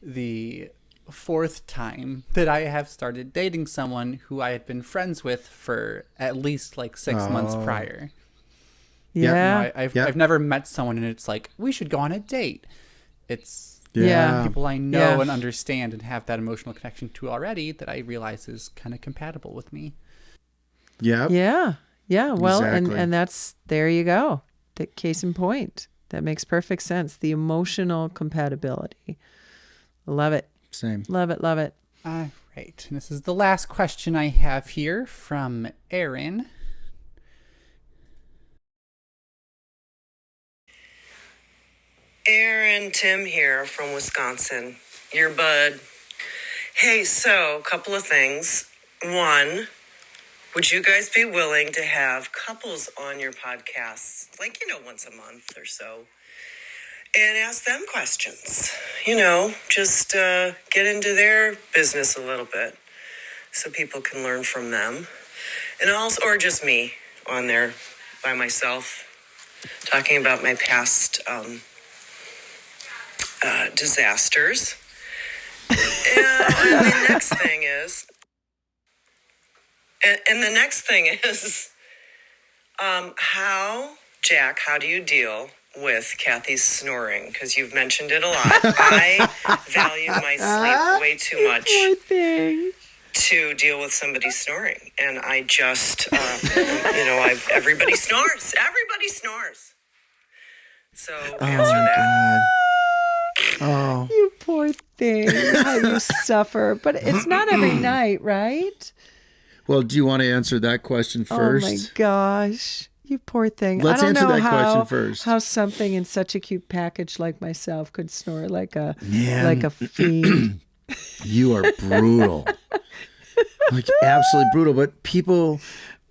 the fourth time that I have started dating someone who I had been friends with for at least like 6 months prior. Yeah. I've never met someone and it's like, we should go on a date. It's Yeah. people I know and understand and have that emotional connection to already that I realize is kind of compatible with me. Yeah. Yeah. Yeah. Well, Exactly. and that's, there you go. The case in point. That makes perfect sense. The emotional compatibility. Love it. Same. Love it. Love it. All right. And this is the last question I have here from Erin. Aaron, Tim here from Wisconsin. Your bud. Hey, so, couple of things. One, would you guys be willing to have couples on your podcasts, like, once a month or so, and ask them questions? Just get into their business a little bit so people can learn from them. And also, or just me on there by myself, talking about my past disasters. And the next thing is, how do you deal with Kathy's snoring? Because you've mentioned it a lot. I value my sleep way too much Poor thing. to deal with somebody snoring. And I just, everybody snores. Everybody snores. So answer that. Oh, You poor thing. How you suffer. But it's not every night, right? well, do you want to answer that question first? Oh my gosh. You poor thing. Let's I don't answer know that question first. How something in such a cute package like myself could snore like a Man. fiend. You are brutal. Like, absolutely brutal. But people,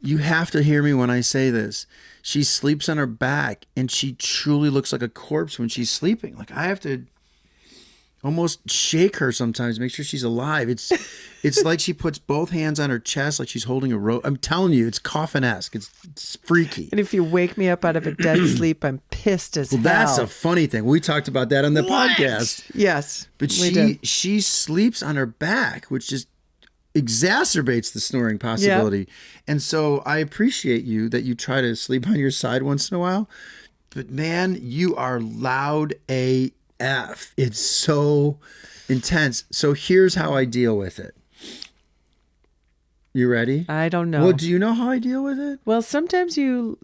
you have to hear me when I say this. She sleeps on her back, and she truly looks like a corpse when she's sleeping. Like, I have to almost shake her sometimes, make sure she's alive. It's like she puts both hands on her chest like she's holding a rope. I'm telling you, it's coffin-esque. It's freaky. And if you wake me up out of a dead sleep, I'm pissed as Well, hell. that's a funny thing. We talked about that on the podcast. Yes. But we did. she sleeps on her back, which just exacerbates the snoring possibility. And so I appreciate you that you try to sleep on your side once in a while. But man, you are loud AF. It's so intense. So here's how I deal with it. You ready? I don't know. Well, do you know how I deal with it? Well, sometimes you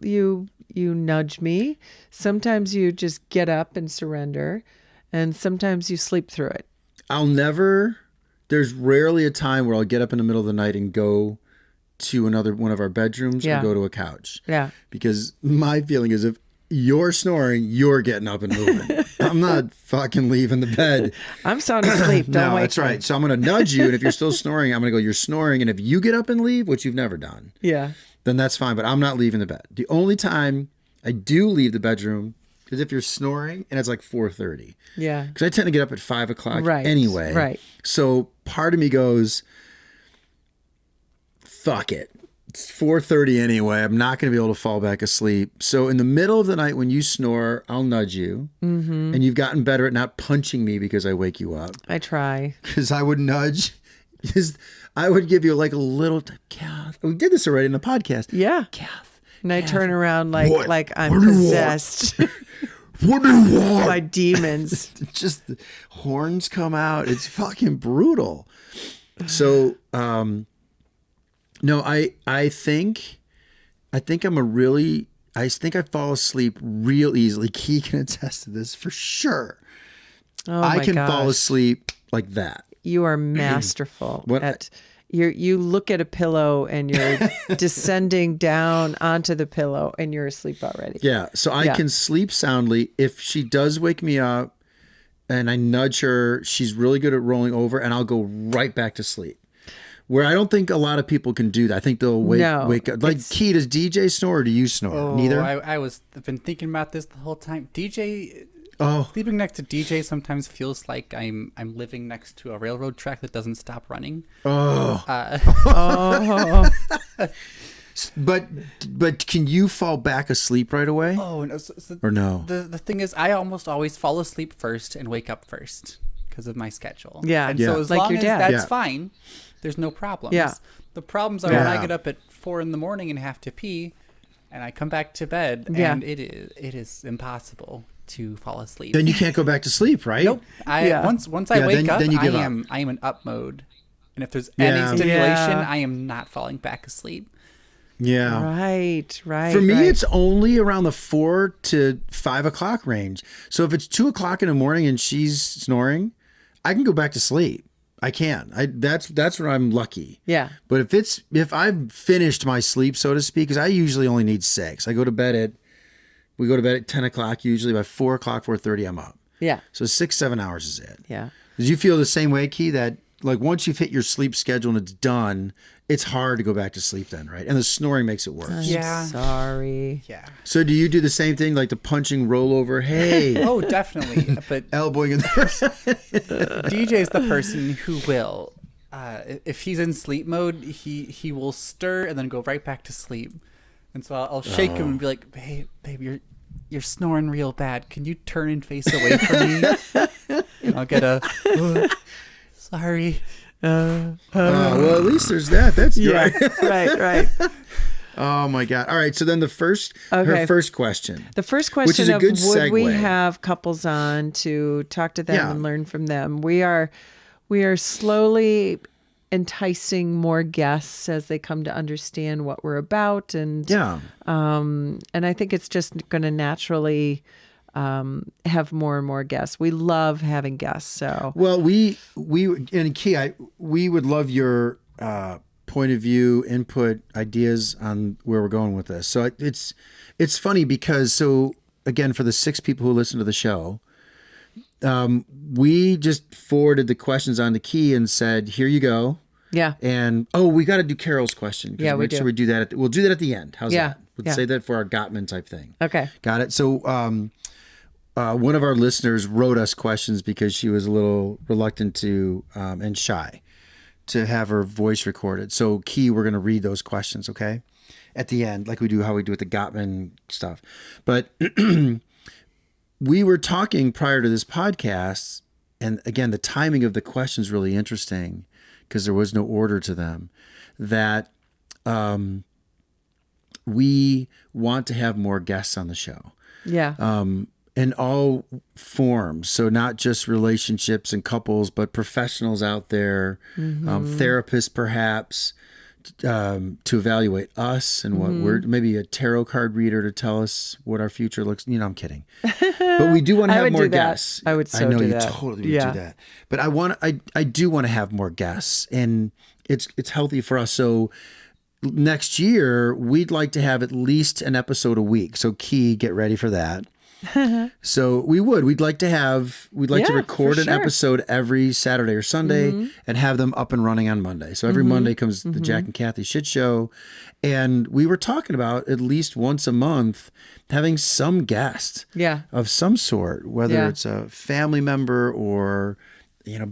nudge me. Sometimes you just get up and surrender. And sometimes you sleep through it. There's rarely a time where I'll get up in the middle of the night and go to another one of our bedrooms or go to a couch. Yeah. Because my feeling is if you're snoring, you're getting up and moving. I'm not fucking leaving the bed. I'm sound asleep. Don't No, wake that's me. right. So I'm going to nudge you. And if you're still snoring, I'm going to go, you're snoring. And if you get up and leave, which you've never done, Yeah. then that's fine. But I'm not leaving the bed. The only time I do leave the bedroom is if you're snoring and it's like 4:30. Yeah. Because I tend to get up at 5 o'clock Right. anyway. Right. So part of me goes, fuck it. It's 4:30 anyway. I'm not going to be able to fall back asleep. So in the middle of the night when you snore, I'll nudge you. Mm-hmm. And you've gotten better at not punching me because I wake you up. I try. Because I would nudge. I would give you like a little, Kath. We did this already in the podcast. Yeah. Kath. And I Kath, turn around like I'm What do you want? possessed What do you want? by demons. Just the horns come out. It's fucking brutal. So, no, I think I fall asleep real easily. Key can attest to this for sure. Oh I my can fall gosh. asleep like that. You are masterful What- at you look at a pillow and you're descending down onto the pillow and you're asleep already. Yeah. So I can sleep soundly. If she does wake me up and I nudge her, she's really good at rolling over and I'll go right back to sleep. Where I don't think a lot of people can do that. I think they'll wake up. Like, Key, does DJ snore or do you snore? Neither? I've been thinking about this the whole time. Oh. Sleeping next to DJ sometimes feels like I'm living next to a railroad track that doesn't stop running. Oh. But can you fall back asleep right away? Oh, no. Or no? The thing is, I almost always fall asleep first and wake up first because of my schedule. Yeah. And Yeah. so as Like long your as dad. that's Yeah. fine, there's no problems. Yeah. The problems are when I Yeah. get up at 4 a.m. and have to pee, and I come back to bed, Yeah. and it is impossible to fall asleep. Then you can't go back to sleep, right? Nope. Once I Yeah, wake up, then you give I up. am in up mode, and if there's Yeah. any stimulation, Yeah. I am not falling back asleep. Yeah. Right. For me, right. it's only around the 4 to 5 o'clock range. So if it's 2 o'clock in the morning and she's snoring, I can go back to sleep. I can. That's where I'm lucky. Yeah. But if I've finished my sleep, so to speak, because I usually only need 6. We go to bed at 10 o'clock usually. By 4 o'clock, 4:30, I'm up. Yeah. So 6-7 hours is it. Yeah. Did you feel the same way, Key, that like once you've hit your sleep schedule and it's done, it's hard to go back to sleep then, right? And the snoring makes it worse. Yeah. Sorry. Yeah. So do you do the same thing, like the punching rollover? Hey, Oh, definitely. But elbowing in the DJ is the person who will, if he's in sleep mode, he will stir and then go right back to sleep. And so I'll shake him and be like, "Hey, babe, you're snoring real bad. Can you turn and face away from me?" And I'll get a. Sorry. Well, at least there's that. That's Yeah, great. right. Oh my God! All right, so then her first question. The first Which is question a of good would we segue. have couples on to talk to them Yeah. and learn from them? We are slowly enticing more guests as they come to understand what we're about, and and I think it's just going to naturally have more and more guests. We love having guests. So Well, we and Key, we would love your point of view, input, ideas on where we're going with this. So it's funny because, so again, for the 6 people who listen to the show, we just forwarded the questions on to Key and said, here you go. yeah, And we got to do Carol's question. Yeah, we make do. sure we do that. We'll do that at the end. How's Yeah, that? We'll yeah. say that for our Gottman type thing. okay, Got it. So one of our listeners wrote us questions because she was a little reluctant to and shy to have her voice recorded. So Key, we're going to read those questions, okay? At the end, like we do how we do with the Gottman stuff. But we were talking prior to this podcast, and again, the timing of the questions really interesting because there was no order to them, that we want to have more guests on the show. yeah, In all forms. So not just relationships and couples, but professionals out there, therapists perhaps, to evaluate us and what we're, maybe a tarot card reader to tell us what our future looks. I'm kidding. But we do want to I have would more do that. guests. I would so I know do you that. totally would Yeah. do that. But I do want to have more guests, and it's healthy for us. So next year we'd like to have at least an episode a week. So Key, get ready for that. So we'd like to Yeah, record for an sure. episode every Saturday or Sunday and have them up and running on Monday. So every Monday comes the Jack and Kathy Shit Show. And we were talking about at least once a month having some guest yeah, of some sort, whether Yeah. it's a family member or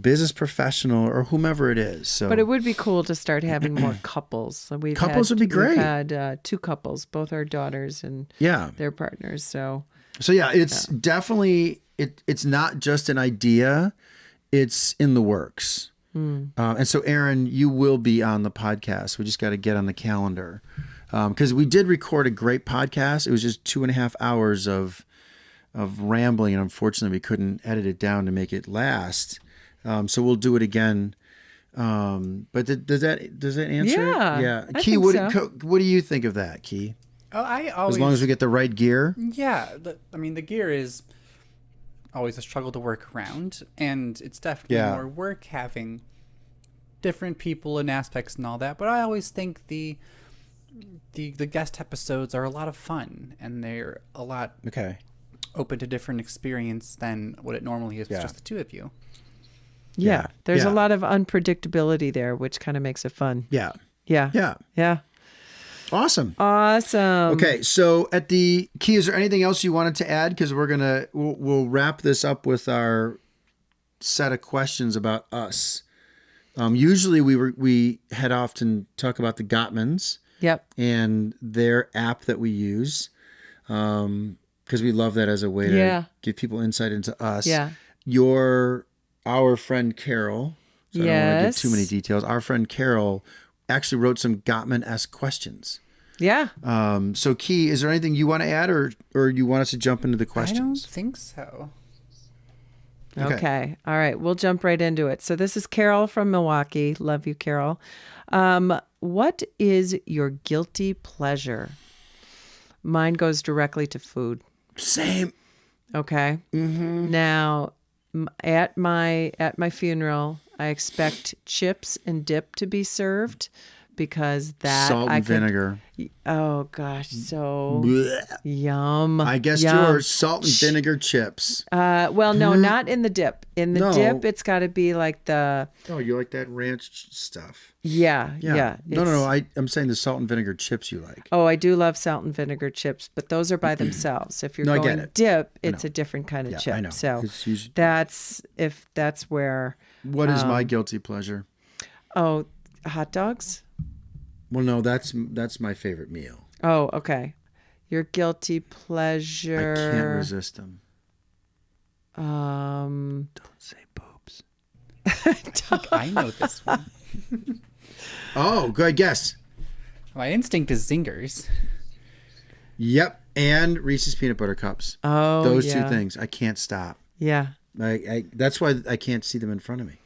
business professional or whomever it is. So but it would be cool to start having more couples. So Couples would be great. We've had 2 couples, both our daughters and yeah. their partners. So So yeah, it's definitely it's not just an idea; it's in the works. And so, Aaron, you will be on the podcast. We just got to get on the calendar because we did record a great podcast. It was just 2.5 hours of rambling, and unfortunately, we couldn't edit it down to make it last. So we'll do it again. But does that answer? Yeah, Yeah. I Key, think what do you think of that, Key? Oh, I always. As long as we get the right gear. Yeah, the gear is always a struggle to work around, and it's definitely Yeah. more work having different people and aspects and all that. But I always think the guest episodes are a lot of fun, and they're a lot Okay. open to different experience than what it normally is with Yeah. just the 2 of you. yeah, there's Yeah. a lot of unpredictability there, which kind of makes it fun. Yeah. Yeah, Yeah. yeah, Awesome. awesome. Okay, so at the Key, is there anything else you wanted to add? Because we'll wrap this up with our set of questions about us. Usually we head off and talk about the Gottmans Yep. and their app that we use, because we love that as a way Yeah. to give people insight into us. Yeah. Our friend Carol. So I don't want to give too many Yes. details. Our friend Carol actually wrote some Gottman-esque questions. Yeah. So Key, is there anything you want to add, or you want us to jump into the I don't questions? think so. Okay. All right. We'll jump right into it. So this is Carol from Milwaukee. Love you, Carol. What is your guilty pleasure? Mine goes directly to food. Same. Okay. Now, at my funeral, I expect chips and dip to be served because that Salt and vinegar. Oh gosh, so Blech. yum. I guess Yum. yours salt and vinegar chips. Well, no, not in the dip. In the No. dip, it's got to be like the Oh, you like that ranch stuff? yeah. No. it's- I'm saying the salt and vinegar chips you like. Oh, I do love salt and vinegar chips, but those are by themselves. If you're No, I get going it. dip, it's a different kind of Yeah, chip. I know. So It's usually- that's where What is my guilty pleasure? hot dogs. Well, no, that's my favorite meal. Oh, okay. Your guilty I pleasure. can't resist them. Um, Don't say boobs. I know this one. Oh, good guess. My instinct is zingers. Yep, and Reese's peanut butter cups. Oh, those two yeah. things. I can't stop. Yeah. That's why I can't see them in front of me.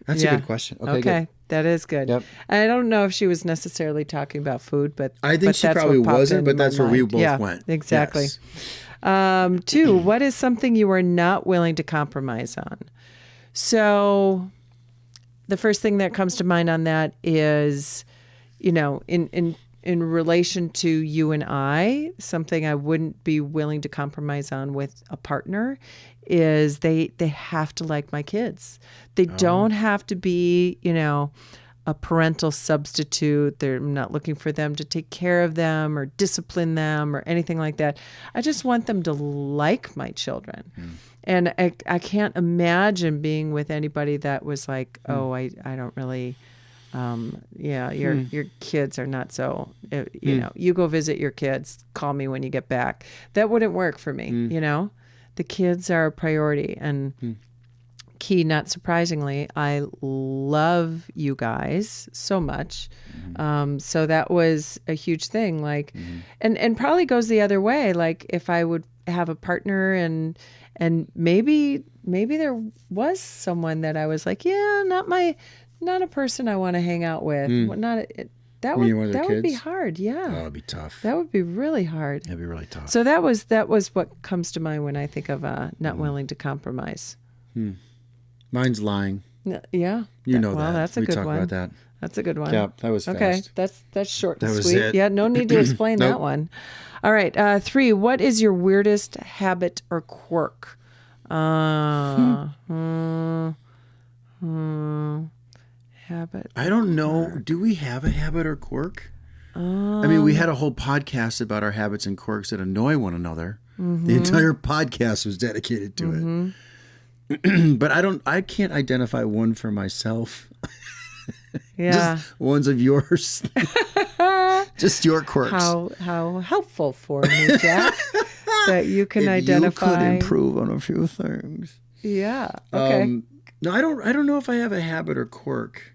That's Yeah. a good question. Okay, good. That is good. Yep. I don't know if she was necessarily talking about food, but I think she that's probably what popped wasn't, into but my that's where we mind. both went. Exactly. Yes. 2, what is something you are not willing to compromise on? So the first thing that comes to mind on that is, in relation to you and I, something I wouldn't be willing to compromise on with a partner is they have to like my kids. They don't have to be, a parental substitute. I'm not looking for them to take care of them or discipline them or anything like that. I just want them to like my children. And I can't imagine being with anybody that was like, oh, I don't really, your kids are not so, you go visit your kids, call me when you get back. That wouldn't work for me, The kids are a priority. And Key, not surprisingly, I love you guys so much. So that was a huge thing. Like, and probably goes the other way. Like if I would have a partner and maybe there was someone that I was like, yeah, not a person I want to hang out with. That would be hard. Yeah. Oh, it'd be tough. That would be really hard. It'd be really tough. So that was what comes to mind when I think of not willing to compromise. Mine's lying. Yeah. You know that. Well, that's a we good talked one. about that. That's a good one. Yeah, that was okay. fast. That's short That and was sweet. it. Yeah, no need to explain that Nope. one. All right. 3, what is your weirdest habit or quirk? Habit. I don't know. Do we have a habit or quirk? I mean, we had a whole podcast about our habits and quirks that annoy one another. The entire podcast was dedicated to it. But I can't identify one for myself. Yeah. Just ones of yours. Just your quirks. How helpful for me, Jack, that you can if identify. you could improve on a few things. Yeah. Okay. No, I don't know if I have a habit or quirk.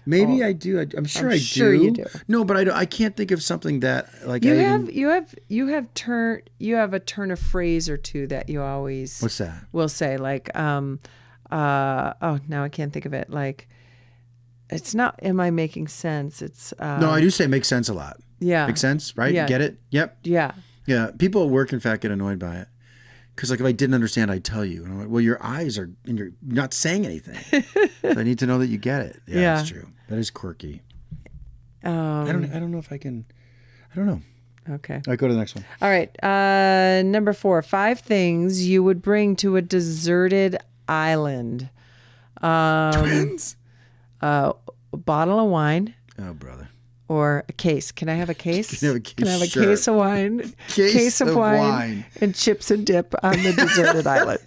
Maybe I do. I'm sure I sure do. you do. No, but I can't think of something that like You I have a turn of phrase or two that you always What's that? will say, like now I can't think of it. Like, it's not, am I making sense? It's No, I do say make sense a lot. yeah. Makes sense, right? Yeah. Get it? Yep. Yeah. Yeah. People at work, in fact, get annoyed by it. Because like if I didn't understand, I'd tell you. And I'm like, well, your eyes are, and you're not saying anything. So I need to know that you get it. Yeah, Yeah. that's true. That is quirky. I don't know if I can. I don't know. Okay. All right, go to the next one. All right. Number 4, 5 things you would bring to a deserted island. Twins. A bottle of wine Oh, brother. or a case. Can I have a case? Can I have a case? Can I have a Sure. case of wine? Case of wine. and chips and dip on the deserted island.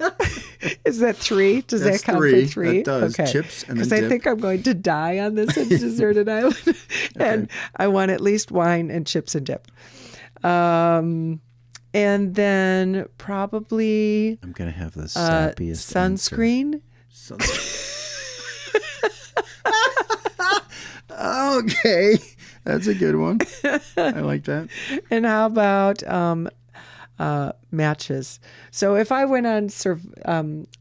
Is that 3? Does That's that count 3. for 3? That does. Okay. Chips and then Because I dip. think I'm going to die on this deserted island, and I want at least wine and chips and dip. And then probably I'm gonna have the sappiest answer. sunscreen. Okay, that's a good one. I like that. And how about matches? So if I went on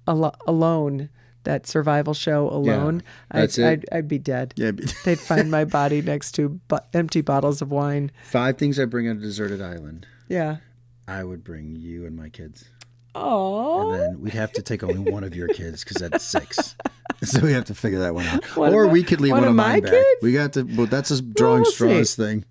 Alone, that survival show Alone, that's it. I'd be dead. Yeah. They'd find my body next to empty bottles of wine. 5 things I bring on a deserted island. Yeah. I would bring you and my kids. Oh. And then we'd have to take only one of your kids because that's 6. So we have to figure that one out. One or of we could leave one one of of my mine back. kids? We got to. Well, that's a drawing we'll straws see. thing.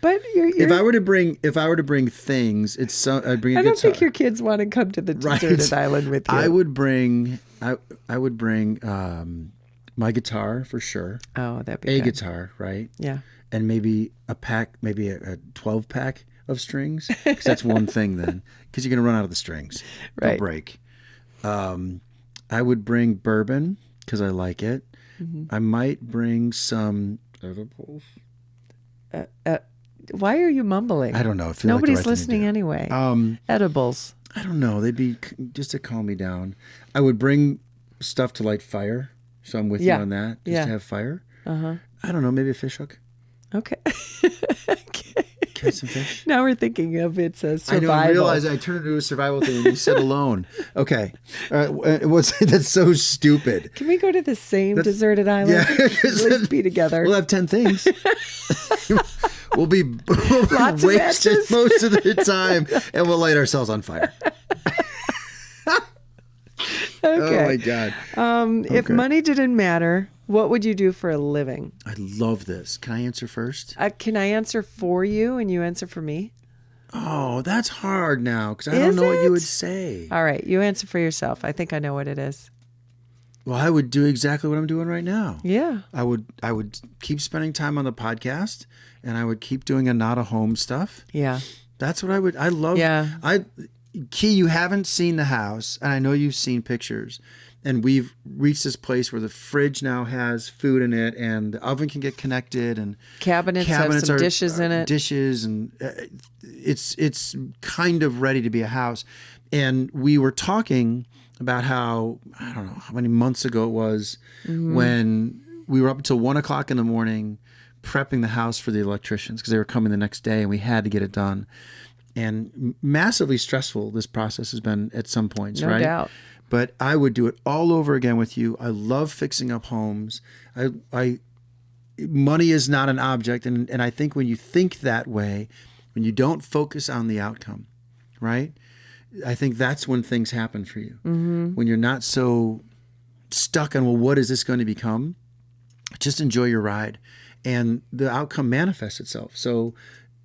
But you're If I were to bring things, I'd bring a I don't guitar. think your kids want to come to the Right. deserted island with you. I would bring. I would bring my guitar for sure. Oh, that'd be A good. guitar, right? Yeah. And maybe a pack, maybe a 12 pack of strings. Because that's one thing then. Because you're gonna run out of the strings. They'll Right. break. I would bring bourbon because I like it. I might bring some edibles. Why are you mumbling? I don't know. I feel Nobody's like the right thing to listening do. anyway. Edibles. I don't know. They'd be just to calm me down. I would bring stuff to light fire. So I'm with Yeah. you on that. Just Yeah. to have fire. Uh-huh. I don't know, maybe a fish hook. Okay. Catch some fish. Now we're thinking of it's a I survival. know. I realized I turned it into a survival thing and you said alone. Okay. That's so stupid. Can we go to the same deserted island? Yeah. Let's be together. We'll have 10 things. we'll be Lots of wasted matches. most of the time and we'll light ourselves on fire. Okay. Oh my God. If money didn't matter, what would you do for a living? I love this. Can I answer first? Can I answer for you and you answer for me? Oh, that's hard now because I don't Is know what you it? would say. All right, you answer for yourself. I think I know what it is. Well, I would do exactly what I'm doing right now. Yeah. I would keep spending time on the podcast and I would keep doing a not a home stuff. Yeah. That's what I would. I love. Yeah. Key, you haven't seen the house, and I know you've seen pictures. And we've reached this place where the fridge now has food in it, and the oven can get connected, and Cabinets have some dishes in it. Dishes, and it's kind of ready to be a house. And we were talking about how, I don't know how many months ago it was, when we were up until 1 o'clock in the morning prepping the house for the electricians because they were coming the next day and we had to get it done. And massively stressful this process has been at some points, No right? doubt. But I would do it all over again with you. I love fixing up homes. Money is not an object. And I think when you think that way, when you don't focus on the outcome, right? I think that's when things happen for you. When you're not so stuck on, well, what is this going to become? Just enjoy your ride. And the outcome manifests itself. So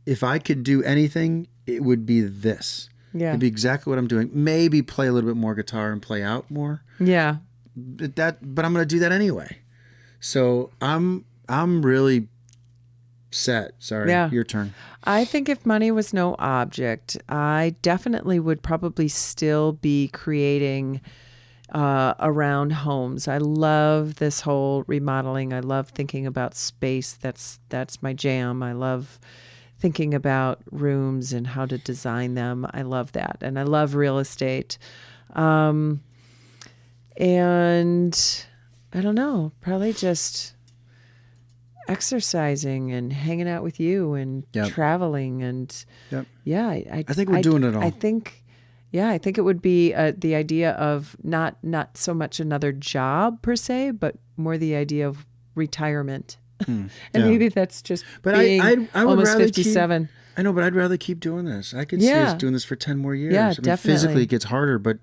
if I could do anything, it would be this. Yeah. It'd be exactly what I'm doing. Maybe play a little bit more guitar and play out more. Yeah. But I'm going to do that anyway. So I'm really set. Sorry, Yeah. your turn. I think if money was no object, I definitely would probably still be creating around homes. I love this whole remodeling. I love thinking about space. That's my jam. I love thinking about rooms and how to design them. I love that. And I love real estate. And I don't know, probably just exercising and hanging out with you and traveling. And yeah, I think we're doing it all. I think it would be the idea of not so much another job per se, but more the idea of retirement. And maybe that's just being I would almost rather 57. I know, but I'd rather keep doing this. I could see us doing this for 10 more years. Yeah, I mean, definitely. physically it gets harder, but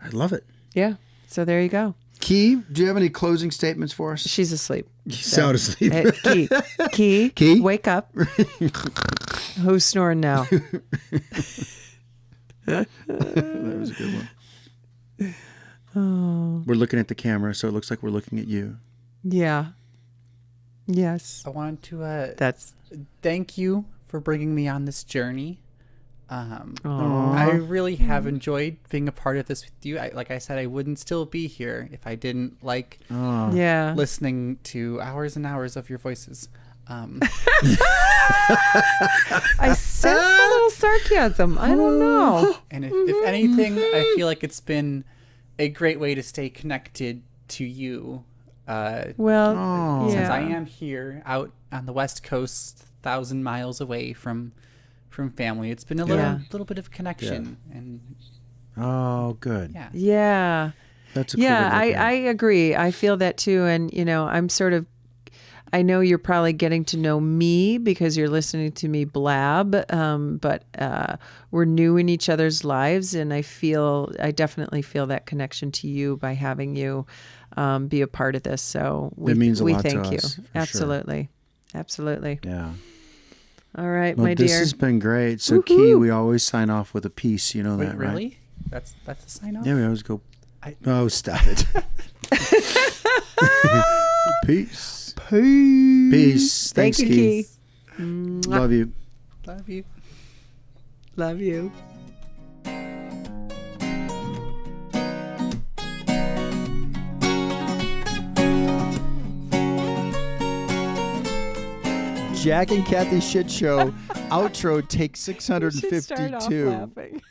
I love it. Yeah. So there you go. Key, do you have any closing statements for us? She's asleep. Sound asleep. Key, Key? wake up. Who's snoring now? That was a good one. We're looking at the camera, so it looks like we're looking at you. Yeah. Yes. I want to That's thank you for bringing me on this journey. I really have enjoyed being a part of this with you. Like I said, I wouldn't still be here if I didn't like yeah. listening to hours and hours of your voices. I sense a little sarcasm. I don't know. And if anything, I feel like it's been a great way to stay connected to you. Well, Since yeah. I am here out on the West Coast, 1,000 miles away from family, it's been a little bit of connection. And Oh, good. yeah. Yeah. That's a cool way to look at it. I agree. I feel that too. And, I know you're probably getting to know me because you're listening to me blab, but we're new in each other's lives. And I definitely feel that connection to you by having you be a part of this. So It means a lot to thank you. us, for sure. Absolutely. Absolutely. Yeah. All right, Well, my this dear. has been great. So, Key, we always sign off with a piece. You know Wait, that, right? really? That's a sign off? Yeah, we always go. I- Oh, stop it. Peace. Peace. Thank Thanks, you, Key. Key. Love you. Love you. Love you. Jack and Kathy Shit Show Outro take You should start off 652. laughing.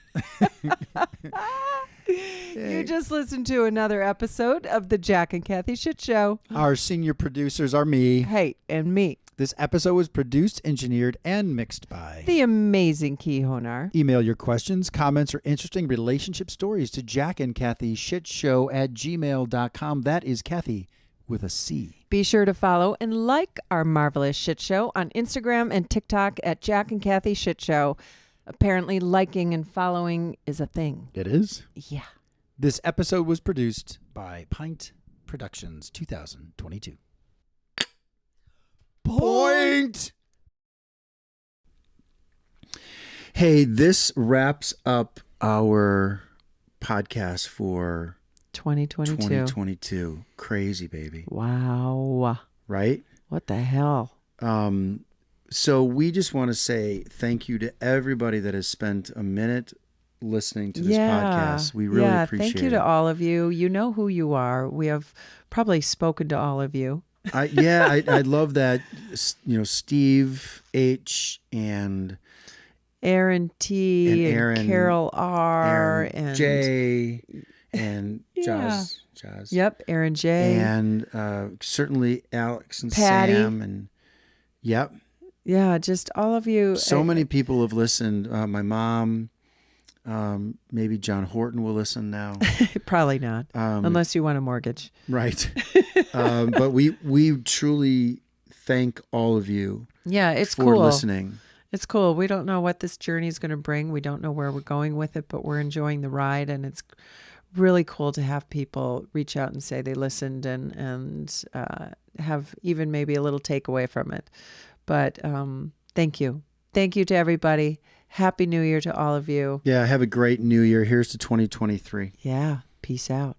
You just listened to another episode of the Jack and Kathy Shit Show. Our senior producers are me. Hey, and me, This episode was produced, engineered, and mixed by the amazing Key Honar. Email your questions, comments, or interesting relationship stories to jackandkathyshitshow@gmail.com. That is Kathy with a C. Be sure to follow and like our marvelous shit show on Instagram and TikTok at Jack and Kathy Shit Show. Apparently, liking and following is a thing. It is. Yeah. This episode was produced by Pint Productions 2022. Point! Hey, this wraps up our podcast for 2022. 2022. Crazy, baby. Wow. Right? What the hell? So we just want to say thank you to everybody that has spent a minute listening to this podcast. We really appreciate it. Thank you to all of you. You know who you are. We have probably spoken to all of you. I love that, Steve H. and Aaron T. And Aaron- Carol R. Aaron and J. and Yeah. Jazz. Yep, Aaron J. And certainly Alex and Patty. Sam. And yep. Yeah, just all of you. So many people have listened. My mom, maybe John Horton will listen now. Probably not, unless you want a mortgage. Right. But we truly thank all of you Yeah, it's for cool. listening. It's cool. We don't know what this journey is going to bring. We don't know where we're going with it, but we're enjoying the ride, and it's really cool to have people reach out and say they listened and have even maybe a little takeaway from it. But thank you. Thank you to everybody. Happy New Year to all of you. Yeah, have a great new year. Here's to 2023. Yeah. Peace out.